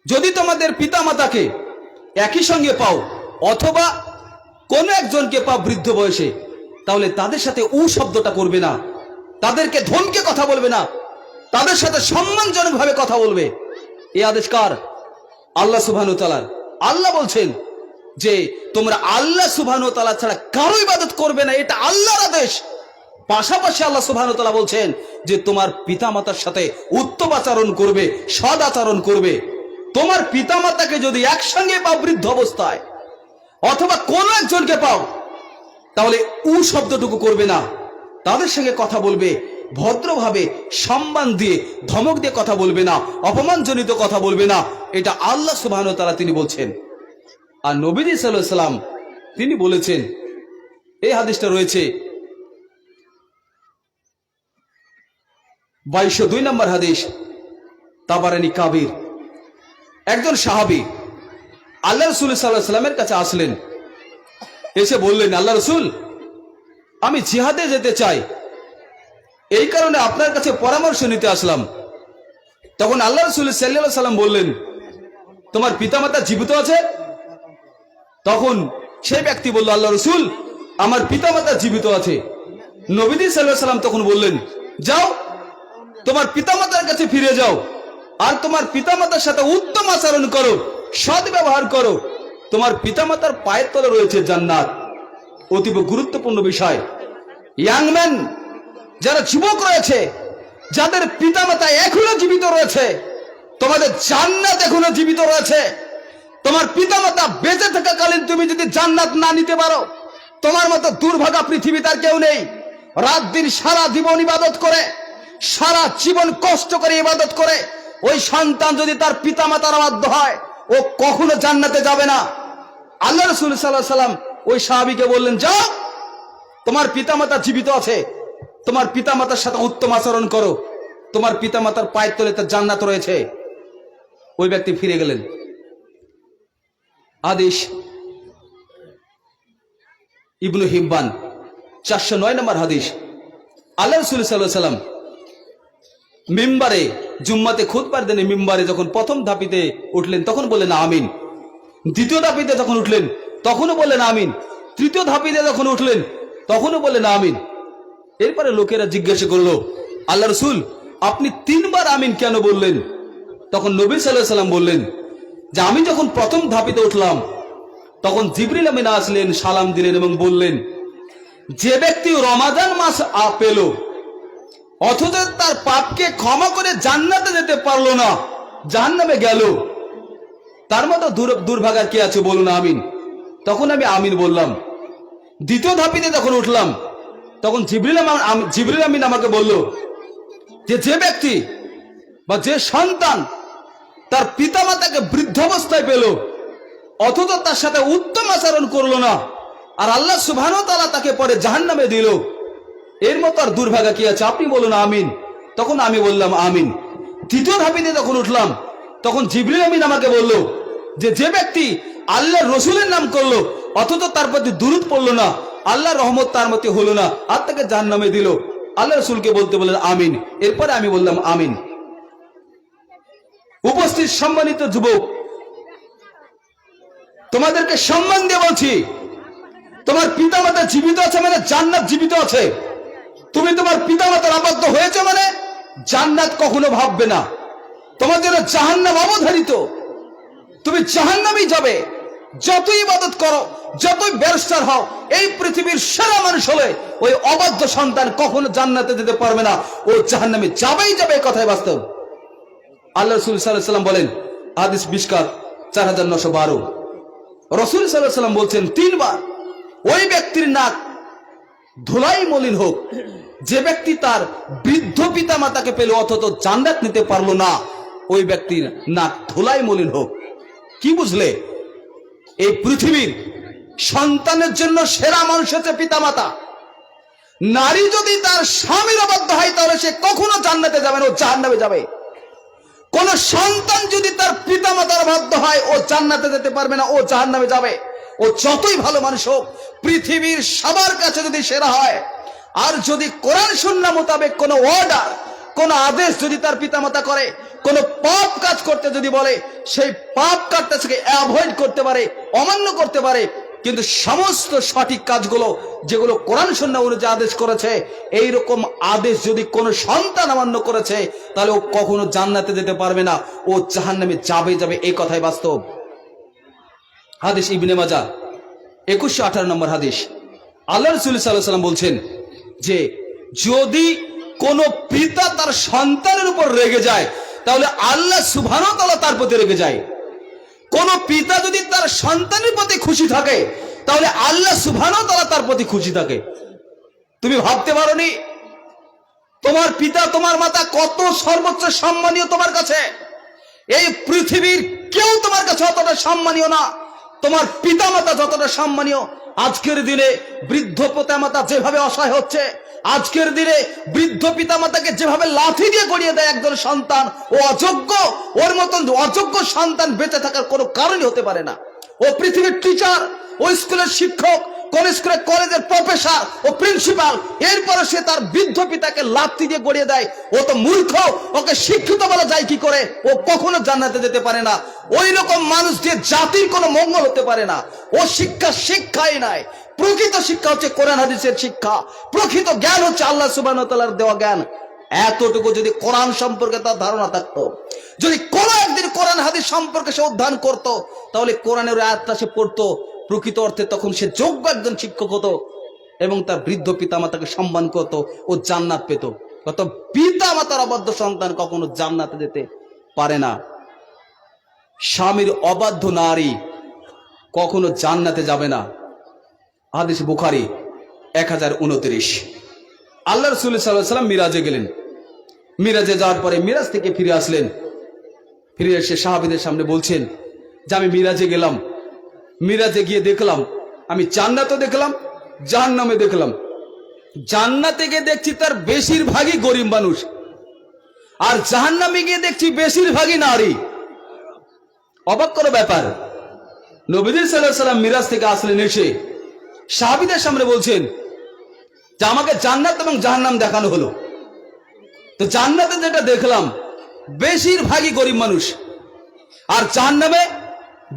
যদি তোমাদের পিতামাতাকে একই সঙ্গে পাও অথবা কোন একজনকে পাও বৃদ্ধ বয়সে, তাহলে তাদের সাথে উ শব্দটা করবে না, তাদেরকে ধমকে কথা বলবে না, তাদের সাথে সম্মানজনক ভাবে কথা বলবে। এই আদেশ কার? আল্লাহ সুবহানাহু ওয়া তাআলার। আল্লাহ বলছেন যে তোমরা আল্লাহ সুবহানাহু ওয়া তাআলা ছাড়া কারো ইবাদত করবে না, এটা আল্লাহর আদেশ। পাশাপাশি আল্লাহ সুবহানাহু ওয়া তাআলা বলছেন যে তোমার পিতামাতার সাথে উত্তম আচরণ করবে, সৎ আচরণ করবে। তোমার পিতামাতাকে যদি একসঙ্গে পাও বৃদ্ধ অবস্থায় অথবা কোন একজনকে পাও, তাহলে উ শব্দটুকু করবে না, তাদের সঙ্গে কথা বলবে ভদ্রভাবে, সম্মান দিয়ে, ধমক দিয়ে কথা বলবে না, অপমানজনিত কথা বলবে না। এটা আল্লাহ সুবহানাহু ওয়া তাআলা তিনি বলছেন। আর নবীজি সাল্লাল্লাহু আলাইহি সাল্লাম তিনি বলেছেন, এই হাদিসটা রয়েছে 2202 নম্বর হাদিস, তাবারানী কাবির। একজন সাহাবী আল্লাহ রাসূল সাল্লাল্লাহু আলাইহি সাল্লামের কাছে আসলেন, এসে বললেন, আল্লাহ রাসূল, আমি জিহাদে যেতে চাই, এই কারণে আপনার কাছে পরামর্শ নিতে আসলাম। তখন আল্লাহ রাসূল সাল্লাল্লাহু আলাইহি সাল্লাম বললেন, তোমার পিতামাতা জীবিত আছে? তখন সেই ব্যক্তি বলল, আল্লাহ রাসূল, আমার পিতামাতা জীবিত আছে। নবীজি সাল্লাল্লাহু আলাইহি সাল্লাম তখন বললেন, যাও তোমার পিতামাতার কাছে ফিরে যাও, আর তোমার পিতামাতার সাথে উত্তম আচরণ করো, সৎ ব্যবহার করো, তোমার পিতামাতার পায়ের তলে রয়েছে জান্নাত। অতীব গুরুত্বপূর্ণ বিষয়। ইয়াংম্যান, যারা যুবক রয়েছে, যাদের পিতামাতা এখনো জীবিত রয়েছে, তোমাদের জান্নাত এখনো জীবিত রয়েছে। তোমার পিতামাতা বেঁচে থাকাকালীন তুমি যদি জান্নাত না নিতে পারো, তোমার মতো দুর্ভাগা পৃথিবীতে আর কেউ নেই। রাত দিন সারা জীবন ইবাদত করে, সারা জীবন কষ্ট করে ইবাদত করে, ওই সন্তান যদি তার পিতামাতার অবাধ্য হয়, ও কখনো জান্নাতে যাবে না। আল্লাহ রাসূল সাল্লাল্লাহু আলাইহি সাল্লাম ওই সাহাবীকে বললেন, যাও তোমার পিতামাতা জীবিত আছে, তোমার পিতামাতার সাথে উত্তম আচরণ করো, তোমার পিতামাতার পায়ের তলে তার জান্নাত রয়েছে। ওই ব্যক্তি ফিরে গেলেন। আদেশ ইবনে হিব্বান 409 নম্বর হাদিস। আল্লাহ রাসূল সাল্লাল্লাহু আলাইহি সাল্লাম মিম্বারে জুম্মাতে খুতবার দিনে মিম্বারে যখন প্রথম ধাপিতে উঠলেন তখন বললেন আমিন, দ্বিতীয় ধাপিতে যখন উঠলেন তখনও বললেন আমিন, তৃতীয় ধাপিতে যখন উঠলেন তখনও বললেন আমিন। এরপরে লোকেরা জিজ্ঞাসা করলো, আল্লাহ রাসূল, আপনি 3 বার আমিন কেন বললেন? তখন নবী সাল্লাল্লাহু আলাইহি সাল্লাম বললেন যে আমি যখন প্রথম ধাপিতে উঠলাম তখন জিবরিল আমিন আসলেন, সালাম দিলেন এবং বললেন, যে ব্যক্তি রমাদান মাস পেল অথচ তার পাপকে ক্ষমা করে জান্নাতে যেতে পারলো না, জাহান্নামে গেল, তার মতো দুর্ভাগা কে আছে বলুন আমিন। তখন আমি আমিন বললাম। দ্বিতীয় ধাপিতে যখন উঠলাম তখন জিবরিল আমিন আমাকে বলল যে ব্যক্তি বা যে সন্তান তার পিতামাতাকে বৃদ্ধাবস্থায় পেল অথচ তার সাথে উত্তম আচরণ করলো না, আর আল্লাহ সুবহানাহু ওয়া তাআলা তাকে পরে জাহান্নামে দিল, এর মতো আর দুর্ভাগা কি আছে? আপনি বলুন আমিন। তখন আমি বললাম আমিন। তৃতীয় ধাপিতে যখন উঠলাম তখন জিবরিল আমিন আমাকে বলল যে ব্যক্তি আল্লাহর রাসূলের নাম করলো অথচ তার প্রতি দুরূদ পড়লো না, আল্লাহর রহমত তার মধ্যে হলো না, আর তাকে জাহান্নামে দিল। আল্লাহ রাসূলকে বলতে বললেন আমিন। এরপরে আমি বললাম আমিন। উপস্থিত সম্মানিত যুবক, তোমাদেরকে সম্মান দিয়ে বলছি, তোমার পিতামাতা জীবিত আছে মানে জান্নাত জীবিত আছে। তুমি তোমার পিতামাতার অবাধ্য হয়েছে মানে জান্নাত কখনো ভাববে না, তোমার জন্য জাহান্নাম অবধারিত, তুমি জাহান্নামেই যাবে। যতই ইবাদত করো, যতই ব্যারিস্টার হও, এই পৃথিবীর সেরা মানুষ হলে ওই অবাধ্য সন্তান কখনো জান্নাতে যেতে পারবে না, ও জাহান্নামে যাবেই যাবে, কথাই বাস্তব। আল্লাহ রাসূল সাল্লাল্লাহু আলাইহি ওয়াসাল্লাম বলেন, হাদিস মিশকাত 4912, রাসূল সাল্লাল্লাহু আলাইহি ওয়াসাল্লাম বলছেন 3 বার, ওই ব্যক্তির নাক ধুলাই মলিন হোক যে ব্যক্তি তার বৃদ্ধ পিতা মাতাকে পেল অথচ জান্নাত নিতে পারলো না, ওই ব্যক্তির নাক ধুলাই মলিন হোক। কি বুঝলে? এই পৃথিবীর সন্তানের জন্য সেরা মানুষ হচ্ছে পিতামাতা। নারী যদি তার স্বামীর অবাধ্য হয় তাহলে সে কখনো জান্নাতে যাবে না, ও জাহান্নামে যাবে। কোন সন্তান যদি তার পিতামাতার অবাধ্য হয়, ও জান্নাতে যেতে পারবে না, ও জাহান্নামে যাবে। ও যতই ভালো মানুষ হোক, পৃথিবীর সবার কাছে যদি সেরা হয়, আর যদি কোরআন সুন্নাহ মোতাবেক কোন অর্ডার, কোন আদেশ যদি তার পিতামাতা করে, কোন পাপ কাজ করতে যদি বলে, সেই পাপ কাজটা থেকে অ্যাভয়েড করতে পারে, অমান্য করতে পারে, কিন্তু সমস্ত সঠিক কাজগুলো যেগুলো কোরআন সুন্নাহ অনুযায়ী আদেশ করেছে, এই রকম আদেশ যদি কোন সন্তান অমান্য করেছে, তাহলে ও কখনো জান্নাতে যেতে পারবে না, ও জাহান্নামে যাবে, এই কথাই বাস্তব। হাদিস ইবনে মাজাহ 2118 নম্বর হাদিস। আল্লাহ রাসূল সাল্লাল্লাহু আলাইহি ওয়াসাল্লাম বলছেন যে যদি কোন পিতা তার সন্তানের উপর রেগে যায়, তাহলে আল্লাহ সুবহানাহু ওয়া তাআলা তার প্রতি রেগে যায়। কোন পিতা যদি তার সন্তানের প্রতি খুশি থাকে, তাহলে আল্লাহ সুবহানাহু ওয়া তাআলা তার প্রতি খুশি থাকে। তুমি ভাবতে পারোনি তোমার পিতা, তোমার মাতা কত সর্বোচ্চ সম্মানীয় তোমার কাছে। এই পৃথিবীর কেউ তোমার কাছে অতটা সম্মানীয় না, তোমার পিতামাতা যতটা সম্মানীয়। আজকের দিনে বৃদ্ধ পিতামাতা যেভাবে অসহায় হচ্ছে, আজকের দিনে বৃদ্ধ পিতামাতাকে যেভাবে লাথি দিয়ে গড়িয়ে দেয় একজন সন্তান, ও অযোগ্য, ওর মতন অযোগ্য সন্তান বেঁচে থাকার কোনো কারণই হতে পারে না। ও পৃথিবীর টিচার, ও স্কুলের শিক্ষক, কোন স্কুলের কলেজের প্রফেসর ও প্রিন্সিপাল, এরপরে সে তার বৃদ্ধ পিতাকে লাথি দিয়ে গড়িয়ে দেয়। ও তো মূর্খ, ওকে শিক্ষিত বলা যায় কি করে? ও কখনো জান্নাতে যেতে পারে না। ওই রকম মানুষ যে জাতির কোনো মঙ্গল হতে পারে না। ও শিক্ষাই নাই। প্রকৃত শিক্ষা হচ্ছে কোরআন হাদিসের শিক্ষা, প্রকৃত জ্ঞান হচ্ছে আল্লাহ সুবহানাহু ওয়া তাআলার দেওয়া জ্ঞান। এতটুকু যদি কোরআন সম্পর্কে তার ধারণা থাকতো, যদি কোন একদিন কোরআন হাদিস সম্পর্কে সে অধ্যয়ন করত, তাহলে কোরআনের আয়াতটা সে পড়তো, প্রকৃত অর্থে তখন সে যোগ্য একজন শিক্ষক হতো এবং তার বৃদ্ধ পিতামাতাকে সম্মান করত, ও জান্নাত পেত। কত পিতামাতার অবাধ্য সন্তান কখনো জান্নাতে যেতে পারে না। স্বামীর অবাধ্য নারী কখনো জান্নাতে যাবে না। হাদিস বুখারী 1029। আল্লাহ রাসূল সাল্লাল্লাহু আলাইহি ওয়াসাল্লাম মিরাজে গেলেন। মিরাজে যাওয়ার পরে মিরাজ থেকে ফিরে আসলেন। ফিরে এসে সাহাবীদের সামনে বলছেন যে আমি মিরাজে গেলাম, মিরাজে গিয়ে দেখলাম আমি জান্নাতও দেখলাম, জাহান্নামে দেখলাম। জান্নাতে গিয়ে দেখছি তার বেশিরভাগই গরিব মানুষ, আর জাহান্নামে গিয়ে দেখছি বেশিরভাগই নারী। অবাক করা ব্যাপার। নবীজি সাল্লাল্লাহু আলাইহি ওয়াসাল্লাম মিরাজ থেকে আসলেন, এসে সাহাবীদের সামনে বলছেন যে আমাকে জান্নাত এবং জাহান্নাম দেখানো হলো। তো জান্নাতে যেটা দেখলাম বেশিরভাগই গরিব মানুষ, আর জাহান্নামে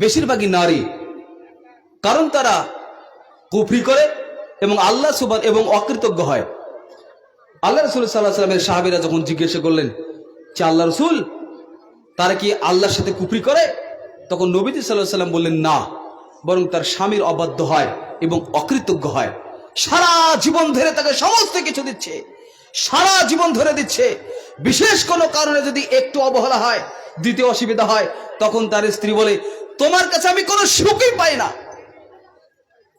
বেশিরভাগই নারী। কারণ তারা কুফরি করে এবং আল্লাহ সুবহান এবং অকৃতজ্ঞ হয়। আল্লাহ রাসূল সাল্লাল্লাহু আলাইহি ওয়াসাল্লামের সাহাবীরা যখন জিজ্ঞাসা করলেন যে আল্লাহ রাসূল, তারা কি আল্লাহর সাথে কুফরি করে? তখন নবীজি সাল্লাল্লাহু আলাইহি ওয়াসাল্লাম বললেন না, বরং তার স্বামীর অবাধ্য হয় এবং অকৃতজ্ঞ হয়। সারা জীবন ধরে তাকে সমস্ত কিছু দিচ্ছে, সারা জীবন ধরে দিচ্ছে। বিশেষ কোনো কারণে যদি একটু অবহেলা হয়, দিতে অসুবিধা হয়, তখন তার স্ত্রী বলে তোমার কাছে আমি কোনো সুখই পাই না,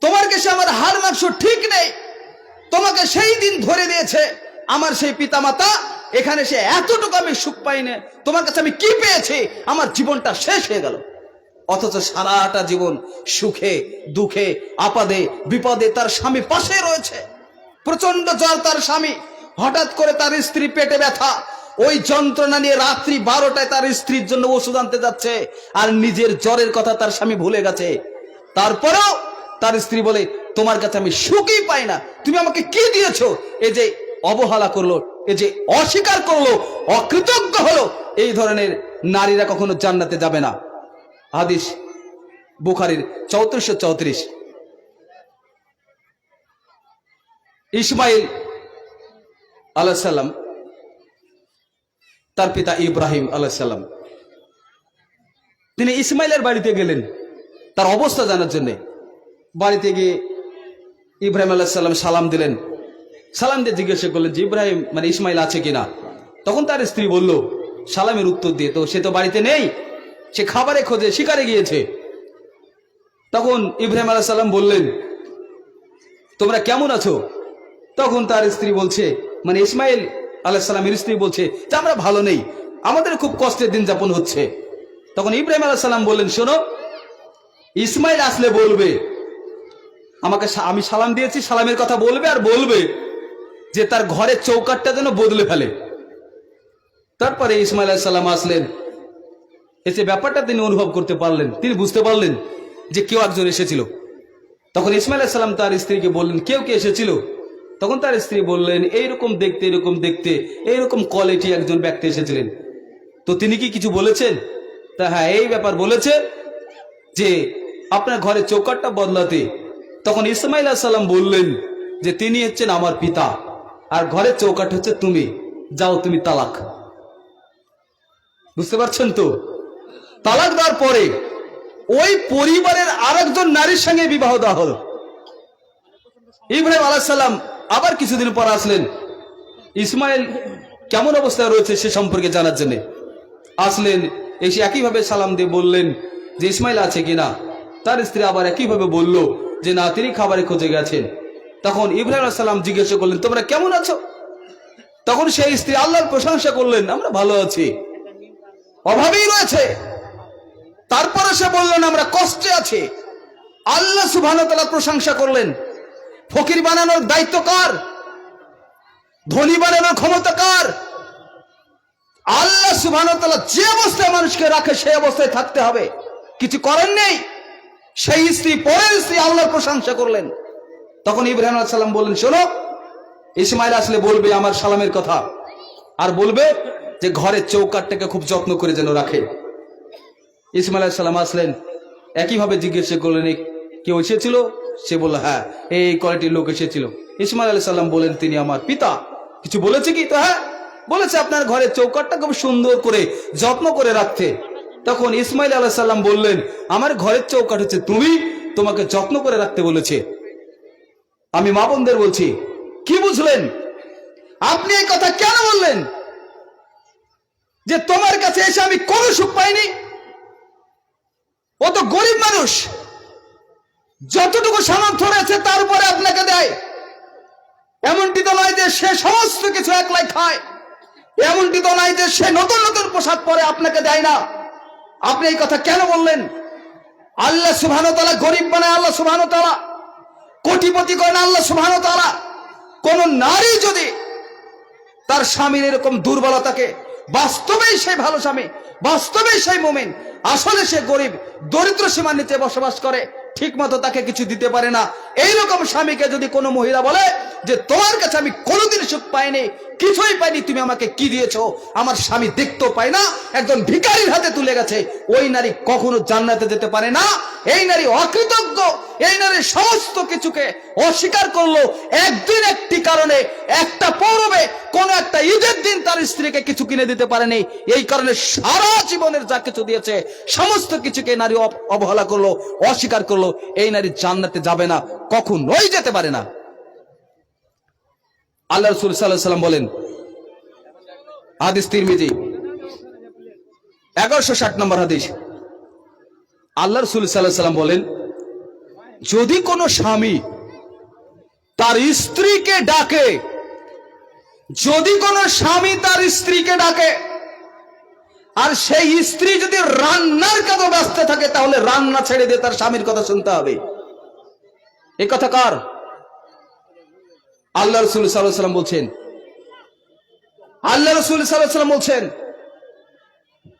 তোমার কাছে আমার হাড় মাংস ঠিক নেই, তোমাকে সেই দিন ধরে দিয়েছে আমার সেই পিতামাতা, এখানে সে এতটুকু আমি সুখ পাই না, তোমার কাছে আমি কি পেয়েছি? আমার জীবনটা শেষ হয়ে গেল। অথচ সারাটা জীবন সুখে দুঃখে আপদে বিপদে তার স্বামী পাশে রয়েছে। প্রচন্ড জ্বর তার স্বামী, হঠাৎ করে তার স্ত্রী পেটে ব্যথা, ওই যন্ত্রণা নিয়ে রাত্রি 12টায় তার স্ত্রীর জন্য ওষুধ আনতে যাচ্ছে, আর নিজের জ্বরের কথা তার স্বামী ভুলে গেছে। তারপরেও তার স্ত্রী বলে তোমার কাছে আমি সুখই পাই না, তুমি আমাকে কি দিয়েছো? এই যে অবহেলা করলো, এই যে অস্বীকার করলো, অকৃতজ্ঞ হলো, এই ধরনের নারীরা কখনো জান্নাতে যাবে না। হাদিস বুখারীর 3434। ইসমাইল আলাইহিস সালাম, তার পিতা ইব্রাহিম আলাইহিস সালাম, তিনি ইসমাইলের বাড়িতে গেলেন। তার অবস্থা জানার জন্য। বাড়িতে গিয়ে ইব্রাহিম আলাইহিস সালাম সালাম দিলেন। সালাম দিয়ে জিজ্ঞাসা করলেন যে ইব্রাহিম মানে ইসমাইল আছে কিনা। তখন তার স্ত্রী বলল সালামের উত্তর দিয়ে, তো সে তো বাড়িতে নেই, সে খাবারে খোঁজে শিকারে গিয়েছে। তখন ইব্রাহিম আলাইহিস সালাম বললেন তোমরা কেমন আছো? তখন তার স্ত্রী বলছে, মানে ইসমাইল আলাইহিস সালামের স্ত্রী বলছে যে আমরা ভালো নেই, আমাদের খুব কষ্টের দিন যাপন হচ্ছে। তখন ইব্রাহিম আলাইহিস সালাম বললেন শোনো, ইসমাইল আসলে বলবে আমাকে, আমি সালাম দিয়েছি, সালামের কথা বলবে, আর বলবে যে তার ঘরের চৌকাঠটা যেন বদলে ফেলে। তারপরে ইসমাইল আলাইহিস সালাম আসলেন, এসে ব্যাপারটা তিনি অনুভব করতে পারলেন, তিনি বুঝতে পারলেন যে কেউ একজন এসেছিল। তখন ইসমাইল আলাইহিস সালাম তার স্ত্রীকে বললেন কেউ কে এসেছিল? তখন তার স্ত্রী বললেন এইরকম দেখতে এরকম দেখতে এইরকম কোয়ালিটি একজন ব্যক্তি এসেছিলেন। তো তিনি কি কিছু বলেছেন? তা হ্যাঁ, এই ব্যাপার বলেছে যে আপনার ঘরের চৌকাঠটা বদলাতে। তখন ইসমাইল আলাইহিস সালাম বললেন যে তিনি হচ্ছেন আমার পিতা, আর ঘরের চৌকাঠ হচ্ছে তুমি, যাও তুমি তালাক। বুঝতে পারছেন তো? তালাক দেওয়ার পরে ওই পরিবারের আরেকজন নারীর সঙ্গে বিবাহ দেওয়া হলো। ইব্রাহিম আলাইহিস সালাম আবার কিছুদিন পর আসলেন ইসমাইল কেমন অবস্থায় রয়েছে সে সম্পর্কে জানার জন্য। আসলেন, এসে একইভাবে সালাম দিয়ে বললেন যে ইসমাইল আছে কিনা। তার স্ত্রী আবার একইভাবে বলল যে না, তিনি খাবারে খোঁজে গেছেন। তখন ইব্রাহিম আলাইহিস সালাম জিজ্ঞাসা করলেন তোমরা কেমন আছো? তখন সেই স্ত্রী আল্লাহর প্রশংসা করলেন আমরা ভালো আছি, অভাবেই রয়েছে। তারপরে সে বললেন আমরা কষ্টে আছি। আল্লাহ সুবহানাহু ওয়া তাআলার প্রশংসা করলেন। ফকির বানানোর দায়িত্ব কার? ধনী বানানোর ক্ষমতা কার? আল্লাহ সুবহানাহু ওয়া তাআলা যে অবস্থায় মানুষকে রাখে সেই অবস্থায় থাকতে হবে, কিছু করার নেই। সেই স্ত্রী পরের স্ত্রী আল্লাহর প্রশংসা করলেন। তখন ইব্রাহিম আলাইহিস সালাম বললেন শোনো, ইসমাইল আসলে বলবে আমার সালামের কথা, আর বলবে যে ঘরের চৌকাঠটাকে খুব যত্ন করে যেন রাখে। ইসমাইল আলাইহিস সালাম আসলেন, একইভাবে জিজ্ঞাসা করলেন কেউ এসেছিল? সে বলল হ্যাঁ, এই কোয়ালিটির লোক এসেছিল। ইসমাইল আলাইহিস সালাম বলেন তিনি আমার পিতা, কিছু বলেছে কি? তো হ্যাঁ বলেছে, আপনার ঘরের চৌকাঠটা খুব সুন্দর করে যত্ন করে রাখতে। তখন ইসমাইল আলাইহিস সালাম বললেন আমার ঘরের চৌকাঠ হচ্ছে তুমি, তোমাকে যত্ন করে রাখতে বলেছে। আমি মা বোনদের বলছি, কি বুঝলেন? আপনি এই কথা কেন বললেন যে তোমার কাছে এসে আমি কোনো সুখ পাইনি? ও তো গরিব মানুষ, যতটুকু সামর্থ্য রয়েছে তার উপরে আপনাকে দেয়। এমনটি তো নয় যে সে সমস্ত কিছু একলাই খায়, এমনটি তো নয় যে সে নতুন নতুন পোশাক পরে আপনাকে দেয় না। আপনি এই কথা কেন বললেন? আল্লাহ সুবহানাহু ওয়া তাআলা গরিব বানায়, আল্লাহ সুবহানাহু ওয়া তাআলা কোটিপতি করেন, আল্লাহ সুবহানাহু ওয়া তাআলা। কোন নারী যদি তার স্বামীর এরকম দুর্বলতাকে, বাস্তবেই সে ভালো স্বামী, বাস্তবেই সেই মুমিন, আসলে সে গরিব দরিদ্র সীমার নিচে বসবাস করে, ঠিক মতো তাকে কিছু দিতে পারে না, এইরকম স্বামীকে যদি কোনো মহিলা বলে যে তোমার কাছে আমি কোনোদিন সুখ পাইনি, কিছুই পাইনি, তুমি আমাকে কি দিয়েছো, আমার স্বামী দেখতেও পায় না, একজন ভিখারির হাতে তুলে গেছে, ওই নারী কখনো জান্নাতে যেতে পারে না। এই নারী অকৃতজ্ঞ, এই নারী সমস্ত কিছুকে অস্বীকার করলো। একদিন একটি কারণে, একটা পৌরবে কোন একটা ঈদের দিন তার স্ত্রীকে কিছু কিনে দিতে পারেনি, এই কারণে সারা জীবনের যা কিছু দিয়েছে সমস্ত কিছুকে নারী অবহেলা করলো, অস্বীকার করলো। এই নারী জান্নাতে যাবে না, কখনোই যেতে পারে না। আল্লাহ রাসূল সাল্লাল্লাহু আলাইহি ওয়াসাল্লাম বলেন, হাদিস তিরমিজি 1160 নম্বর হাদিস, আল্লাহ রাসূল সাল্লাল্লাহু আলাইহি ওয়াসাল্লাম বলেন যদি কোনো স্বামী তার স্ত্রীকে ডাকে, যদি কোনো স্বামী তার স্ত্রীকে ডাকে আর সেই স্ত্রী যদি রান্নার কাজে ব্যস্ত থাকে, তাহলে রান্না ছেড়ে দিয়ে তার স্বামীর কথা শুনতে হবে। এই কথা কার? আল্লাহ রাসূল সাল্লাল্লাহু আলাইহি ওয়াসাল্লাম বলছেন। আল্লাহ রাসূল সাল্লাল্লাহু আলাইহি ওয়াসাল্লাম বলছেন,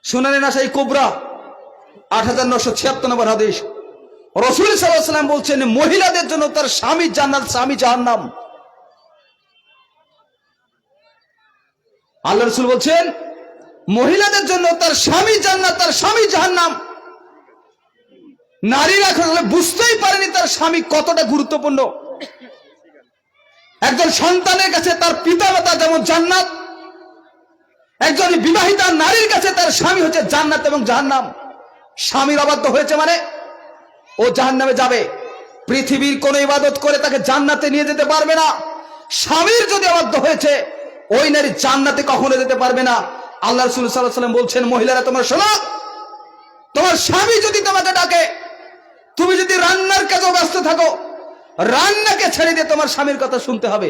সুনানে নাসাই কুবরা 8976 নম্বর হাদিস, রাসূল সাল্লাল্লাহু আলাইহি ওয়াসাল্লাম বলছেন মহিলাদের জন্য তার স্বামী জান্নাত, স্বামী জাহান্নাম। আল্লাহ রাসূল বলছেন মহিলাদের জন্য তার স্বামী জান্নাত, তার স্বামী জাহান্নাম। নারীরা এখন বুঝতেই পারেনি তার স্বামী কতটা গুরুত্বপূর্ণ। একজন সন্তানের কাছে তার পিতামাতা যেমন জান্নাত, একজন বিবাহিতা নারীর কাছে তার স্বামী হচ্ছে জান্নাত এবং জাহান্নাম। স্বামীর অবাধ্য হয়েছে মানে ও জাহান্নামে যাবে। পৃথিবীর কোন ইবাদত করে তাকে জান্নাতে নিয়ে যেতে পারবে না। স্বামীর যদি অবাধ্য হয়েছে, ওই নারী জান্নাতে কখনো যেতে পারবে না। আল্লাহ রাসূল সাল্লাল্লাহু আলাইহি ওয়াসাল্লাম বলছেন, মহিলারা তোমরা শোনো, তোমার স্বামী যদি তোমাকে ডাকে, তুমি যদি রান্নার কাজে ব্যস্ত থাকো, রান্নাকে ছেড়ে দিয়ে তোমার স্বামীর কথা শুনতে হবে।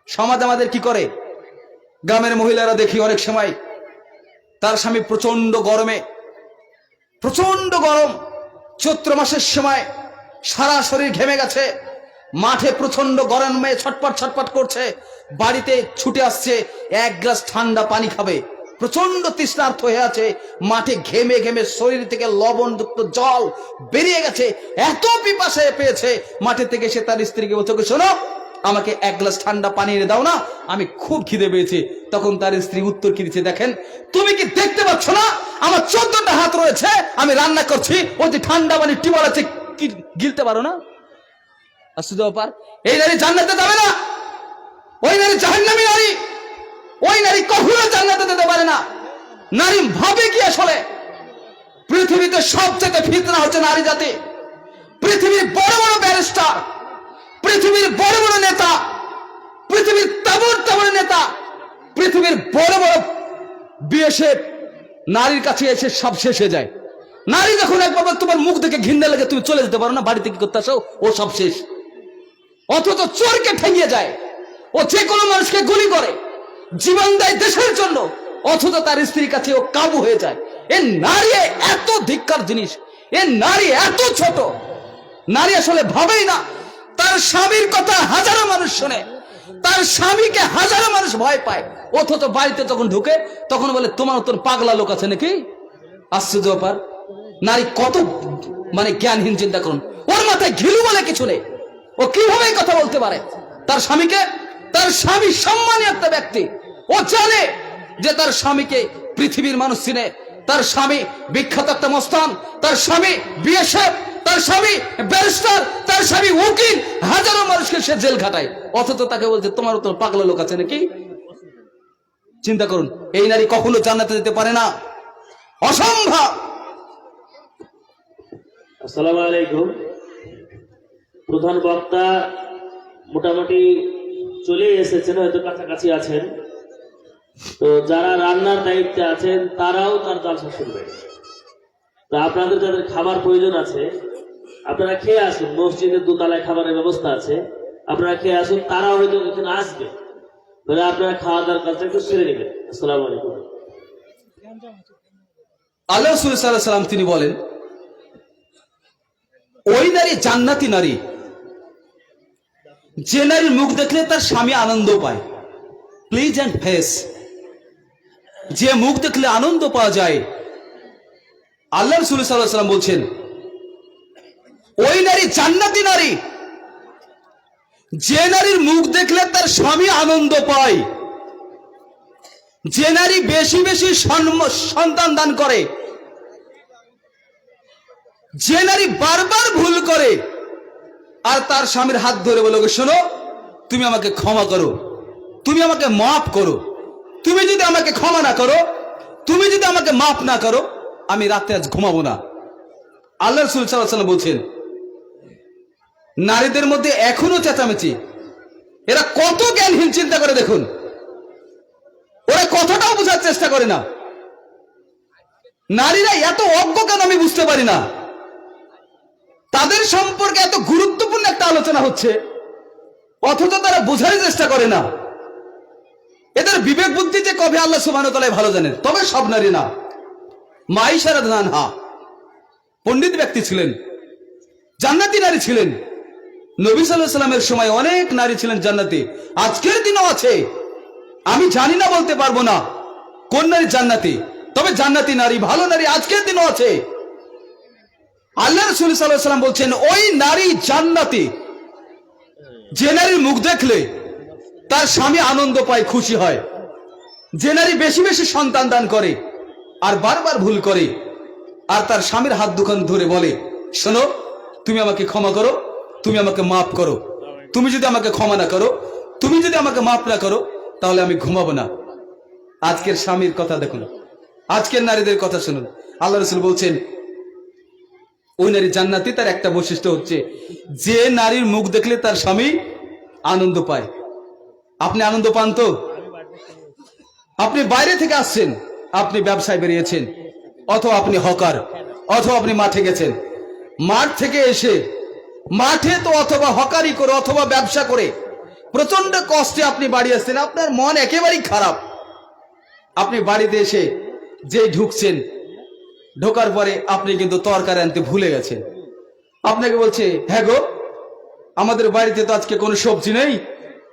সমাজ আমাদের কি করে, গ্রামের মহিলারা দেখি অনেক সময় তার স্বামী প্রচন্ড গরমে, প্রচন্ড গরম, চৈত্র মাসের সময় সারা শরীর ঘেমে গেছে, মাঠে প্রচন্ড গরমে ছটপট ছটপট করছে, বাড়িতে ছুটে আসছে এক গ্লাস ঠান্ডা পানি খাবে, প্রচন্ড তৃষ্ণার্ত হয়ে আছে, মাঠে ঘেমে ঘেমে শরীর থেকে লবণযুক্ত জল বেরিয়ে গেছে, এত পিপাসায় পেয়েছে, মাঠে থেকে সে তার স্ত্রীকে বলছে, শোনো আমাকে এক গ্লাস ঠান্ডা পানি এনে দাও না, আমি খুব খিদে পেয়েছে। তখন তার স্ত্রী উত্তর কি দিচ্ছে দেখেন, তুমি কি দেখতে পাচ্ছ না আমার 14টা হাত রয়েছে, আমি রান্না করছি, ওই যে ঠান্ডা পানি টিউবওয়েল আছে, গিলতে পারো না? এই নারী জান্নাতে যাবে না, ওই নারী জাহান্নামী নারী, ওই নারী কখনো জান্নাতে যেতে পারে না। নারী ভাবে কি আসলে পৃথিবীতে সবচেয়ে ফিতনা হচ্ছে নারী জাতি। পৃথিবীর বড় বড় ব্যারিস্টার, পৃথিবীর বড় বড় নেতা, পৃথিবীর তাবড় নেতা, পৃথিবীর বড় বড় বিএসএফ নারীর কাছে এসে সব শেষ হয়ে যায়। নারী যখন একবার তোমার মুখ দেখে ঘৃণা লাগে, তুমি চলে যেতে পারো না, বাড়িতে কি করতে আসো, ও সব শেষ। অথচ চোরকে ঠেঙিয়ে যায়, ও যে কোনো মানুষকে গুলি করে, জীবন দেয় দেশের জন্য, অথচ তার স্ত্রীর কাছে ও কাবু হয়ে যায়। এ নারী এত ধিক্কার জিনিস, এ নারী এত ছোট, নারী আসলে ভাবেই না। তার স্বামীর কথা হাজারো মানুষ শোনে, তার স্বামীকে হাজারো মানুষ ভয় পায়, অথচ বাড়িতে যখন ঢুকে তখন বলে তোমার তোর পাগলা লোক আছে নাকি। আশ্চর্য ব্যাপার, নারী কত জ্ঞানহীন, চিন্তা করুন, ওর মাথায় ঘিলু বলে কিছু নেই, ও কিভাবে কথা বলতে পারে তার স্বামীকে। তার স্বামী সম্মানী একটা ব্যক্তি, ও জানে যে তার স্বামীকে পৃথিবীর মানুষ চিনে, তার স্বামী বিখ্যাত একটা মস্তান, তার স্বামী বিএসএফ, তার স্বামী ব্যারিস্টার, তার স্বামী উকিল, হাজারো মানুষকে সে জেল খাটায়, অথচ তাকে বলছে তোমার তো পাগলা লোক আছে নাকি। চিন্তা করুন, এই নারী কখনো জান্নাতে যেতে পারে না, অসম্ভব। আসসালামু আলাইকুম। প্রধান বক্তা মোটামুটি চলে এসেছেন, হয়তো কাছাকাছি আছেন, তো যারা রান্নার দায়িত্বে আছেন তারাও তার জালসা শুনবেন। তো আপনাদের যাদের খাবার প্রয়োজন আছে আপনারা খেয়ে আসুন, মসজিদের দোতলায় খাবারের ব্যবস্থা আছে, আপনারা খেয়ে আসুন, তারা হয়তো এখানে আসবে, তাহলে আপনারা খাওয়া দাওয়ার কাজটা একটু সেরে নেবেন। আসসালামু আলাইকুম। আল্লাহ রাসূল সাল্লাল্লাহু আলাইহি ওয়াসাল্লাম তিনি বলেন, ওই নারী জান্নাতি নারী যে নারীর মুখ দেখলে তার স্বামী আনন্দ পায়, প্লিজেন্ট ফেস, যে মুখ দেখলে আনন্দ পাওয়া যায়। আল্লাহ রাসূল সাল্লাল্লাহু আলাইহি ওয়াসাল্লাম বলছেন, ওই নারী জান্নাতি নারী যে নারীর মুখ দেখলে তার স্বামী আনন্দ পায়, যে নারী বেশি বেশি সন্তান দান করে, যে নারী বারবার ভুল করে আর তার স্বামীর হাত ধরে বলে, শোনো তুমি আমাকে ক্ষমা করো, তুমি আমাকে মাফ করো, তুমি যদি আমাকে ক্ষমা না করো, তুমি যদি আমাকে মাফ না করো, আমি রাতে আজ ঘুমাবো না। আল্লাহ রাসূল সাল্লাল্লাহু আলাইহি ওয়াসাল্লাম বলছেন, নারীদের মধ্যে এখনো চেঁচামেচি, এরা কত জ্ঞানহীন, চিন্তা করে দেখুন, ওরা কথাটাও বোঝার চেষ্টা করে না। নারীরা এত অজ্ঞ কেন আমি বুঝতে পারি না। তাদের সম্পর্কে এত গুরুত্বপূর্ণ একটা আলোচনা হচ্ছে, অথচ তারা বোঝার চেষ্টা করে না। এদের বিবেক বুদ্ধি যে কবে আল্লাহ সুবহানাহু ওয়া তাআলা ভালো জানেন, তবে সব নারী না। মা আয়েশা রাদিয়াল্লাহু আনহা পণ্ডিত ব্যক্তি ছিলেন, জান্নাতি নারী ছিলেন। নবী সাল্লাল্লাহু আলাইহি ওয়াসাল্লামের সময় অনেক নারী ছিলেন জান্নাতি, আজকের দিনও আছে। আমি জানি না, বলতে পারবো না কোন নারী জান্নাতি, তবে জান্নাতি নারী, ভালো নারী আজকের দিনও আছে। আল্লাহ রাসূল সাল্লাল্লাহু আলাইহি ওয়াসাল্লাম বলছেন, ওই নারী জান্নাতি যে নারীর মুখ দেখলে তার স্বামী আনন্দ পায়, খুশি হয়, যে নারী বেশি বেশি সন্তান দান করে আর বারবার ভুল করে আর তার স্বামীর হাত দুখান ধরে বলে, শোনো তুমি আমাকে ক্ষমা করো, তুমি আমাকে মাফ করো, তুমি যদি আমাকে ক্ষমা না করো, তুমি যদি আমাকে মাফ না করো, তাহলে আমি ঘুমাবো না। আজকের স্বামীর কথা দেখুন, আজকের নারীদের কথা শুনুন। আল্লাহ রাসূল বলছেন, ওই নারী জান্নাতি তার একটা বৈশিষ্ট্য হচ্ছে যে নারীর মুখ দেখলে তার স্বামী আনন্দ পায়। আপনি আনন্দ পান তো? আপনি বাইরে থেকে আসছেন, আপনি ব্যবসায় বেরিয়েছেন, অথবা আপনি হকার, অথবা আপনি মাঠে গেছেন, মাঠ থেকে এসে মাঠে তো অথবা হকারি করে অথবা ব্যবসা করে প্রচন্ড কষ্টে আপনি বাড়ি আসছেন, আপনার মন একেবারেই খারাপ। আপনি বাড়িতে এসে যেই ঢুকছেন, ঢোকার পরে আপনি কিন্তু তরকারি আনতে ভুলে গেছেন। আপনাকে বলছে, হ্যাঁ গো, আমাদের বাড়িতে তো আজকে কোনো সবজি নেই,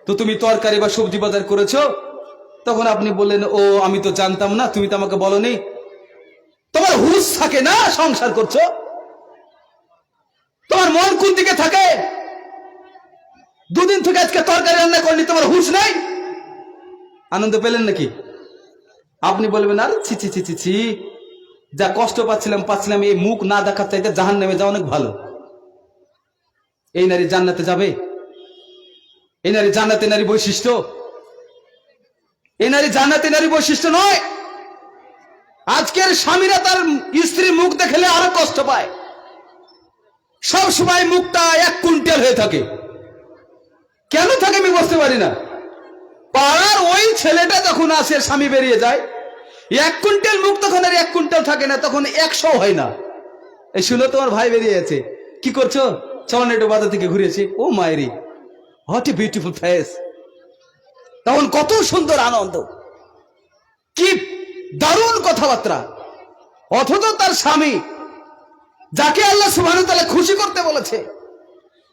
তো তুমি তরকারি বা সবজি বাজার করেছো? তখন আপনি বললেন, ও আমি তো জানতাম না, তুমি তো আমাকে বলোনি। তোমার হুঁশ থাকে না? সংসার করছো, তোমার মন কোন দিকে থাকে? দুদিন থেকে আজকে তরকারি রান্না করনি, তোমার হুঁশ নাই? আনন্দ পেলেন নাকি? আপনি বলবেন, আরে ছি ছি ছি ছি ছি, যা কষ্ট পাচ্ছিলাম এই মুখ না দেখার চাইতে জাহান্নামে যাওয়া অনেক ভালো। এই নারী জান্নাতে যাবে? এই নারী জান্নাতে নারী বৈশিষ্ট্য? এই নারী জান্নাতে নারী বৈশিষ্ট্য নয়। আজকের স্বামীরা তার স্ত্রীর মুখ দেখলে আরো কষ্ট পায়। সব সময় মুখটা 1 কুইন্টাল হয়ে থাকে। কেন থাকে আমি বুঝতে পারি না। পাড়ার ওই ছেলেটা যখন আসে, স্বামী বেরিয়ে যায়, 1 কুইন্টাল মুখ তখন আর 1 কুইন্টাল থাকে না, তখন 100 হয় না। এই শুনো, তোমার ভাই বেরিয়ে আছে, কি করছো? চল একটু বাজার থেকে ঘুরেছি। ও মায়েরি, হোয়াট এ বিউটিফুল ফেস। তখন কত সুন্দর আনন্দ, কি দারুণ কথাবার্তা। অথচ তার স্বামী, যাকে আল্লাহ সুবহানাহু ওয়া তাআলা খুশি করতে বলেছে,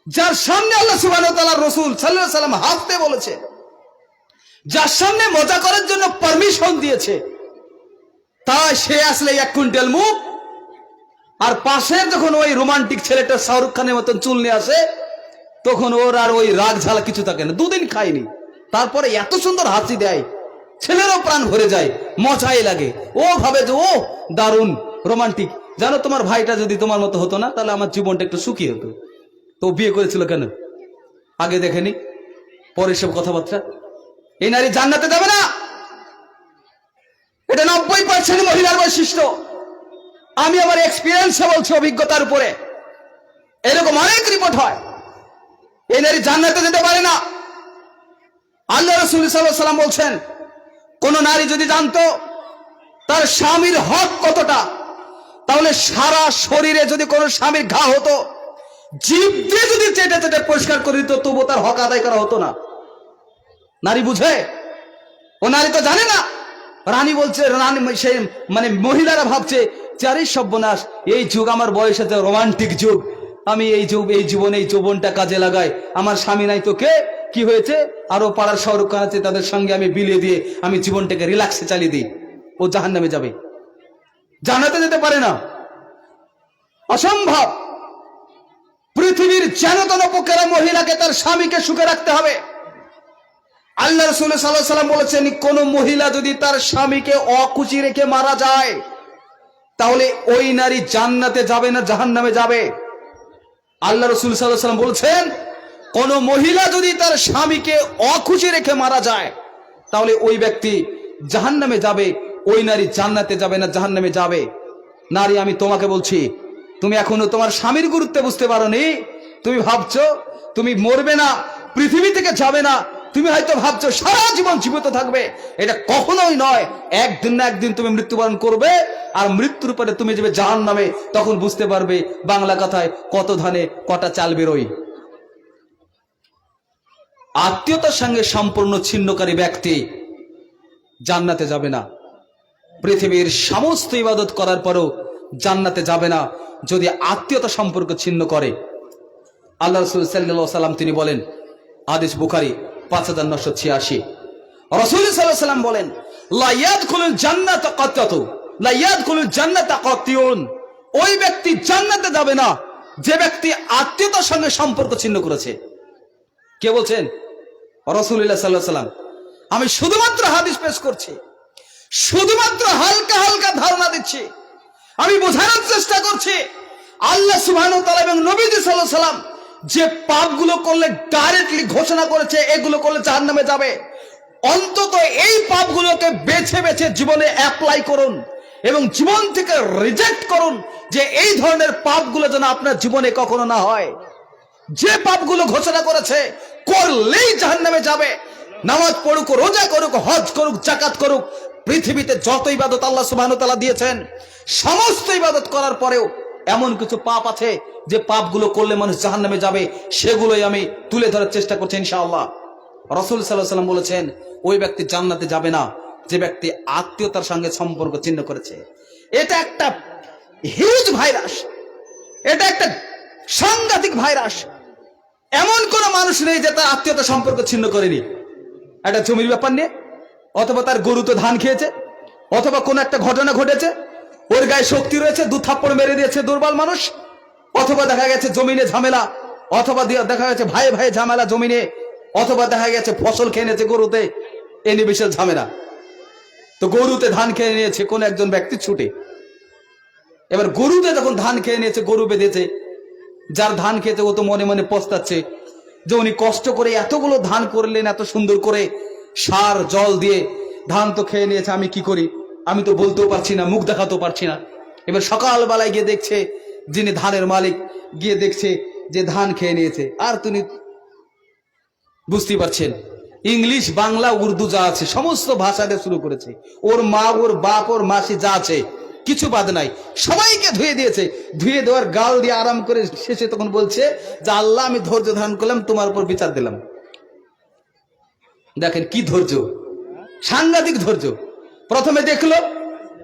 যার সামনে আল্লাহ সুবহানাহু ওয়া তাআলা রাসূল সাল্লাল্লাহু আলাইহি ওয়াসাল্লাম হাসতে বলেছে, যার সামনে মজা করার জন্য পারমিশন দিয়েছে, তাই সে আসলে 1 কুইন্টাল মুখ। আর পাশের যখন ওই রোমান্টিক ছেলেটা শাহরুখ খানের মতন চুল নিয়ে আসে, তখন ওর আর ওই রাগ ঝালা কিছু থাকে না। 2 দিন খায়নি, তারপরে এত সুন্দর হাসি দেয়, ছেলেরও প্রাণ ভরে যায়, মজাই লাগে। ও ভাবে যে ও দারুণ রোমান্টিক। জানো, তোমার ভাইটা যদি তোমার মতো হতো না, তাহলে আমার জীবনটা একটু সুখী হতো। তো বিয়ে করেছিল কেন? আগে দেখেনি, পরে সব কথাবার্তা। এই নারী জান্নাতে যাবে না। এটা 90% মহিলার বৈশিষ্ট্য। আমি আমার এক্সপিরিয়েন্সে বলছি, অভিজ্ঞতার উপরে। এরকম অনেক রিপোর্ট হয়। এই নারী জান্নাতে যেতে পারে না। আল্লাহ রাসূল সাল্লাল্লাহু আলাইহি ওয়াসাল্লাম বলছেন, কোন নারী যদি জানতো তার স্বামীর হক কতটা, তাহলে সারা শরীরে যদি কোনো স্বামীর ঘা হতো, জিভ দিয়ে যদি চেটে চেটে পরিষ্কার করে দিত, তবু তার হক আদায় করা হতো না। নারী বুঝে? ও নারী তো জানে না। রানী বলছে, রানী সেই মানে মহিলারা ভাবছে, চারি সর্বনাশ, এই যুগ আমার বয়সে যে রোমান্টিক যুগ, আমি এই জীবনে এই যৌবনটা কাজে লাগাই। আমার স্বামী নাই তো কে, কি হয়েছে, আরো পাড়ার শাহরুখ খান আছে, তাদের সঙ্গে আমি বিলিয়ে দিয়ে আমি জীবনটাকে রিল্যাক্সে চালিয়ে দিই। ও জাহান্নামে যাবে, জান্নাতে যেতে পারে না। অসম্ভব। পৃথিবীর যেনতন পক্ষেরা মহিলাকে তার স্বামীকে সুখে রাখতে হবে। আল্লাহ রাসূল সাল্লাল্লাহু আলাইহি ওয়াসাল্লাম বলেছেন, কোন মহিলা যদি তার স্বামীকে অখুশি রেখে মারা যায়, তাহলে ওই নারী জান্নাতে যাবে না, জাহান্নামে যাবে। আল্লাহ রাসূল সাল্লাল্লাহু আলাইহি ওয়াসাল্লাম বলেছেন, কোন মহিলা যদি তার স্বামীকে অখুশি রেখে মারা যায়, তাহলে ওই ব্যক্তি জাহান্নামে যাবে, ওই নারী জান্নাতে যাবে না, জাহান্নামে যাবে। নারী, আমি তোমাকে বলছি, তুমি এখনো তোমার স্বামীর গুরুত্ব বুঝতে পারোনি। তুমি ভাবছো তুমি মরবে না, পৃথিবী থেকে যাবে না। তুমি হয়তো ভাবছো সারা জীবন জীবিত থাকবে। এটা কখনোই নয়। একদিন না একদিন তুমি মৃত্যুবরণ করবে, আর মৃত্যুর পরে তুমি যাবে জাহান্নামে। তখন বুঝতে পারবে বাংলা কথায়, কত ধানে কটা চাল বেরোয়। আত্মীয়তার সঙ্গে সম্পূর্ণ ছিন্নকারী ব্যক্তি জান্নাতে যাবে না। পৃথিবীর সমস্ত ইবাদত করার পরও জান্নাতে যাবে না যদি আত্মীয়তা সম্পর্ক ছিন্ন করে। আল্লাহ রাসূল সাল্লাল্লাহু আলাইহি ওয়াসাল্লাম তিনি বলেন, হাদিস বুখারী 5986, রাসূল সাল্লাল্লাহু আলাইহি ওয়াসাল্লাম বলেন, লা ইয়াদখুলুল জান্নাতা কাত্তাতু, লা ইয়াদখুলুল জান্নাতা কাত্তিউন। ওই ব্যক্তি জান্নাতে যাবে না যে ব্যক্তি আত্মীয়তার সঙ্গে সম্পর্ক ছিন্ন করেছে। কে বলছেন? রাসূলুল্লাহ সাল্লাল্লাহু আলাইহি ওয়াসাল্লাম। আমি শুধুমাত্র হাদিস পেশ করছি, শুধুমাত্র হালকা হালকা ধারণা দিচ্ছি, আমি বোঝানোর চেষ্টা করছি। আল্লাহ সুবহানাহু ওয়া তাআলা এবং নবীজি সাল্লাল্লাহু আলাইহি ওয়াসাল্লাম যে পাপগুলো করলে ডাইরেক্টলি ঘোষণা করেছে এগুলো করলে জাহান্নামে যাবে, অন্তত এই পাপগুলোকে বেছে বেছে জীবনে অ্যাপ্লাই করুন এবং জীবন থেকে রিজেক্ট করুন। যে এই ধরনের পাপগুলো যেন আপনার জীবনে কখনো না হয়। যে পাপগুলো ঘোষণা করেছে করলেই জাহান্নামে যাবে, নামাজ পড়ুক, রোজা করুক, হজ করুক, যাকাত করুক, পৃথিবীতে যত ইবাদত আল্লাহ সুবহানাহু ওয়া তাআলা দিয়েছেন সমস্ত ইবাদত করার পরেও এমন কিছু পাপ আছে যে পাপগুলো করলে মানুষ জাহান্নামে যাবে, সেগুলোই আমি তুলে ধরার চেষ্টা করছি ইনশাআল্লাহ। রাসূল সাল্লাল্লাহু আলাইহি ওয়াসাল্লাম বলেছেন, ওই ব্যক্তি জান্নাতে যাবে না যে ব্যক্তি আত্মীয়তার সঙ্গে সম্পর্ক ছিন্ন করেছে। এটা একটা হিউজ ভাইরাস, এটা একটা সাংঘাতিক ভাইরাস। এমন কোন মানুষ নেই যে তার আত্মীয়তা সম্পর্ক ছিন্ন করেনি। একটা জমির ব্যাপার নিয়ে, অথবা তার গরুতে ধান খেয়েছে, অথবা কোন একটা ঘটনা ঘটেছে, ওর গায়ে শক্তি রয়েছে, 2 থাপ্পড় মেরে দিয়েছে দুর্বল মানুষ, অথবা দেখা গেছে জমিনে ঝামেলা, অথবা দেখা গেছে ভাই ভাই ঝামেলা জমিনে, অথবা দেখা গেছে ফসল খেয়ে নিয়েছে গরুতে, এ নিয়ে বিশাল ঝামেলা। তো গরুতে ধান খেয়ে নিয়েছে কোন একজন ব্যক্তি ছুটে, এবার গরুতে যখন ধান খেয়ে নিয়েছে, গরু বেঁধেছে, যার ধান খেয়েছে ও তো মনে মনে পস্তাচ্ছে যে উনি কষ্ট করে এতগুলো ধান করলেন, এত সুন্দর করে সার জল দিয়ে ধান তো খেয়ে নিয়েছে, আমি কি করি, আমি তো বলতেও পারছি না, মুখ দেখাতেও পারছি না। এবার সকালবেলায় গিয়ে দেখছে, যিনি ধানের মালিক গিয়ে দেখছে যে ধান খেয়ে নিয়েছে। আর তিনি বুঝতে পারছেন ইংলিশ, বাংলা, উর্দু যা আছে সমস্ত ভাষাতে শুরু করেছে। ওর মা, ওর বাপ, ওর মাসি যা আছে কিছু বাদ নাই, সবাইকে ধুয়ে দিয়েছে। ধুয়ে দেওয়ার গাল দিয়ে আরাম করে শেষে তখন বলছে যে আল্লাহ, আমি ধৈর্য ধারণ করলাম, তোমার উপর বিচার দিলাম। দেখেন কি ধৈর্য, সাংঘাতিক ধৈর্য। প্রথমে দেখলো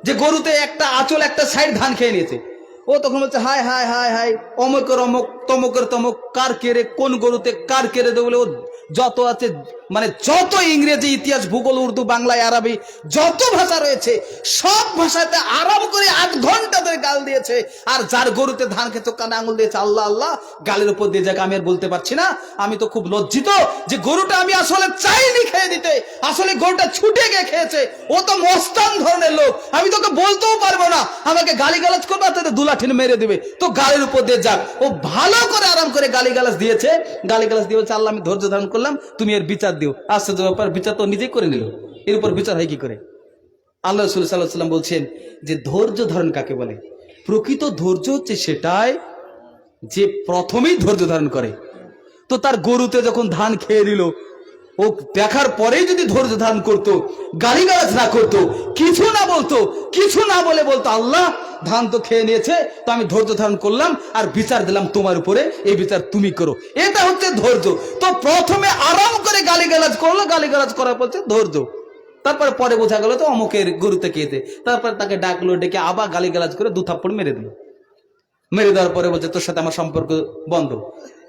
যে গরুতে একটা আঁচল, একটা সাইড ধান খেয়ে নিয়েছে। ও তখন বলছে হায় হায় হায় হায়, অমুকের অমুক, তমুকের তমুক, কার কেড়ে কোন গরুতে কার কেড়ে দেবে বলে ও যত আছে, মানে যত ইংরেজি, ইতিহাস, ভূগোল, উর্দু, বাংলা, আরবি যত ভাষা রয়েছে সব ভাষাতে আরাম করে 8 ঘন্টা ধরে গাল দিয়েছে। আর যার গরুতে ধান খেতে কানে আঙুল দিয়েছে, আল্লাহ আল্লাহ, গালের উপর দিয়ে যাকে আমি আর বলতে পারছি না, আমি তো খুব লজ্জিত যে গরুটা আমি আসলে চাইনি খেয়ে দিতে, আসলে গরুটা ছুটে গিয়ে খেয়েছে। ও তো মস্তান ধরনের লোক, আমি তোকে বলতেও পারবো না, আমাকে গালিগালাজ করবে, তাতে 2 লাঠি মেরে দিবে, তো গালের উপর দিয়ে যাক। ও ভালো করে আরাম করে গালিগালাজ দিয়েছে, গালিগালাজ দিয়ে বলছে আল্লাহ, আমি ধৈর্য ধারণ করলাম, তুমি এর বিচার দিও। আশ্চর্য ব্যাপার, বিচার তো নিজেই করে নিল, এর উপর বিচার হয় কি করে? আল্লাহ রাসূল সাল্লাল্লাহু আলাইহি ওয়াসাল্লাম বলছেন যে ধৈর্য ধারণ কাকে বলে? প্রকৃত ধৈর্য হচ্ছে সেটাই যে প্রথমেই ধৈর্য ধারণ করে। তো তার গরুতে যখন ধান খেয়ে নিল, ও দেখার পরেই যদি ধৈর্য ধারণ করতো, গালিগালাজ না করতো, কিছু না বলতো, কিছু না বলে বলতো আল্লাহ, ধান তো খেয়ে নিয়েছে, তো আমি ধৈর্য ধারণ করলাম আর বিচার দিলাম তোমার উপরে, এই বিচার তুমি করো, এটা হচ্ছে ধৈর্য। তো প্রথমে আরাম করে গালিগালাজ করলো, গালিগালাজ করার পর ধৈর্য। তারপরে পরে বোঝা গেল তো অমুকের গরুতে খেয়েছে, তারপর তাকে ডাকলো, ডেকে আবার গালিগালাজ করে 2 থাপ্পড় মেরে দিল। মেরে দেওয়ার পরে বলছে তোর সাথে আমার সম্পর্ক বন্ধ।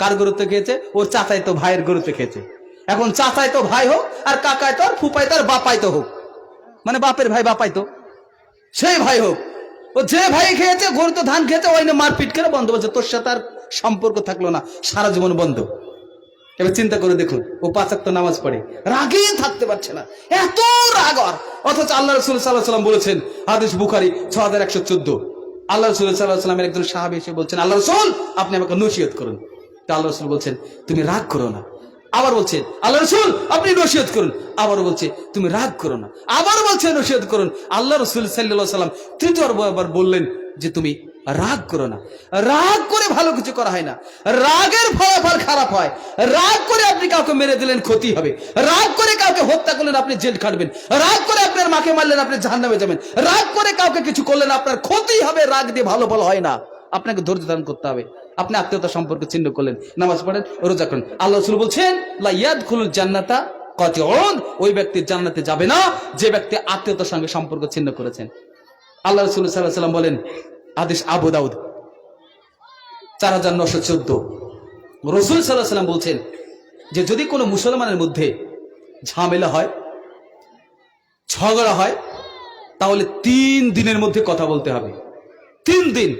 কার গরুতে খেয়েছে? ওর চাচাই তো ভাইয়ের গরুতে খেয়েছে। এখন চাচাই তো ভাই হোক, আর কাকাই তো, আর ফুপাই তো, আর বাপাই তো হোক, মানে বাপের ভাই বাপাই তো, সেই ভাই হোক, ও যে ভাই খেয়েছে, গরু তো ধান খেয়েছে, ওই মারপিট করে বন্ধ। বলছে তোর সাথে আর সম্পর্ক থাকলো না, সারা জীবন বন্ধ। এবার চিন্তা করে দেখুন, ও 5 ওয়াক্ত নামাজ পড়ে, রাগেই থাকতে পারছে না, এত রাগ। অথচ আল্লাহ রাসূল সাল্লাল্লাহু আলাইহি ওয়াসাল্লাম বলেছেন, হাদিস বুখারী 6114, আল্লাহ রাসূল সাল্লাল্লাহু আলাইহি ওয়াসাল্লামের একজন সাহাবী এসে বলছেন, আল্লাহ রাসূল আপনি আমাকে নসিহত করুন। তা আল্লাহ রাসূল বলছেন তুমি রাগ করো না। আবার বলছেন আল্লাহ রাসূল আপনি নসিহত করুন। আবার বলছে তুমি রাগ করো না। আবার বলছে নসিহত করুন। আল্লাহ রাসূল সাল্লাল্লাহু আলাইহি ওয়াসাল্লাম তৃতীয়বার বললেন যে তুমি রাগ করো না। রাগ করে ভালো কিছু করা হয় না, রাগের ফলাফল খারাপ হয়। রাগ করে আপনি কাউকে মেরে দিলেন, ক্ষতি হবে। রাগ করে কাউকে হত্যা করলেন, আপনি জেল খাটবেন। রাগ করে আপনার মাকে মারলেন, আপনি জাহান্নামে যাবেন। রাগ করে কাউকে কিছু করলেন, আপনার ক্ষতি হবে। রাগ দিয়ে ভালো ফল হয় না, আপনাকে ধৈর্য ধারণ করতে হবে। আপনি আত্মীয়তা সম্পর্ক ছিন্ন করলেন, নামাজ পড়েন, রোজা করেন, আল্লাহ রাসূল বলছেন লা ইয়াদখুলুল জান্নাতা কাতিউন, ওই ব্যক্তি জান্নাতে যাবে না যে ব্যক্তি আত্মীয়তার সঙ্গে সম্পর্ক ছিন্ন করেছেন। আল্লাহ রাসূল সাল্লাল্লাহু আলাইহি ওয়াসাল্লাম বলেন, হাদিস আবু দাউদ 4914, রাসূল সাল্লাল্লাহু আলাইহি ওয়াসাল্লাম বলছেন যে যদি কোনো মুসলমানের মধ্যে ঝামেলা হয়, ঝগড়া হয়, তাহলে 3 দিনের মধ্যে কথা বলতে হবে। 3 দিন।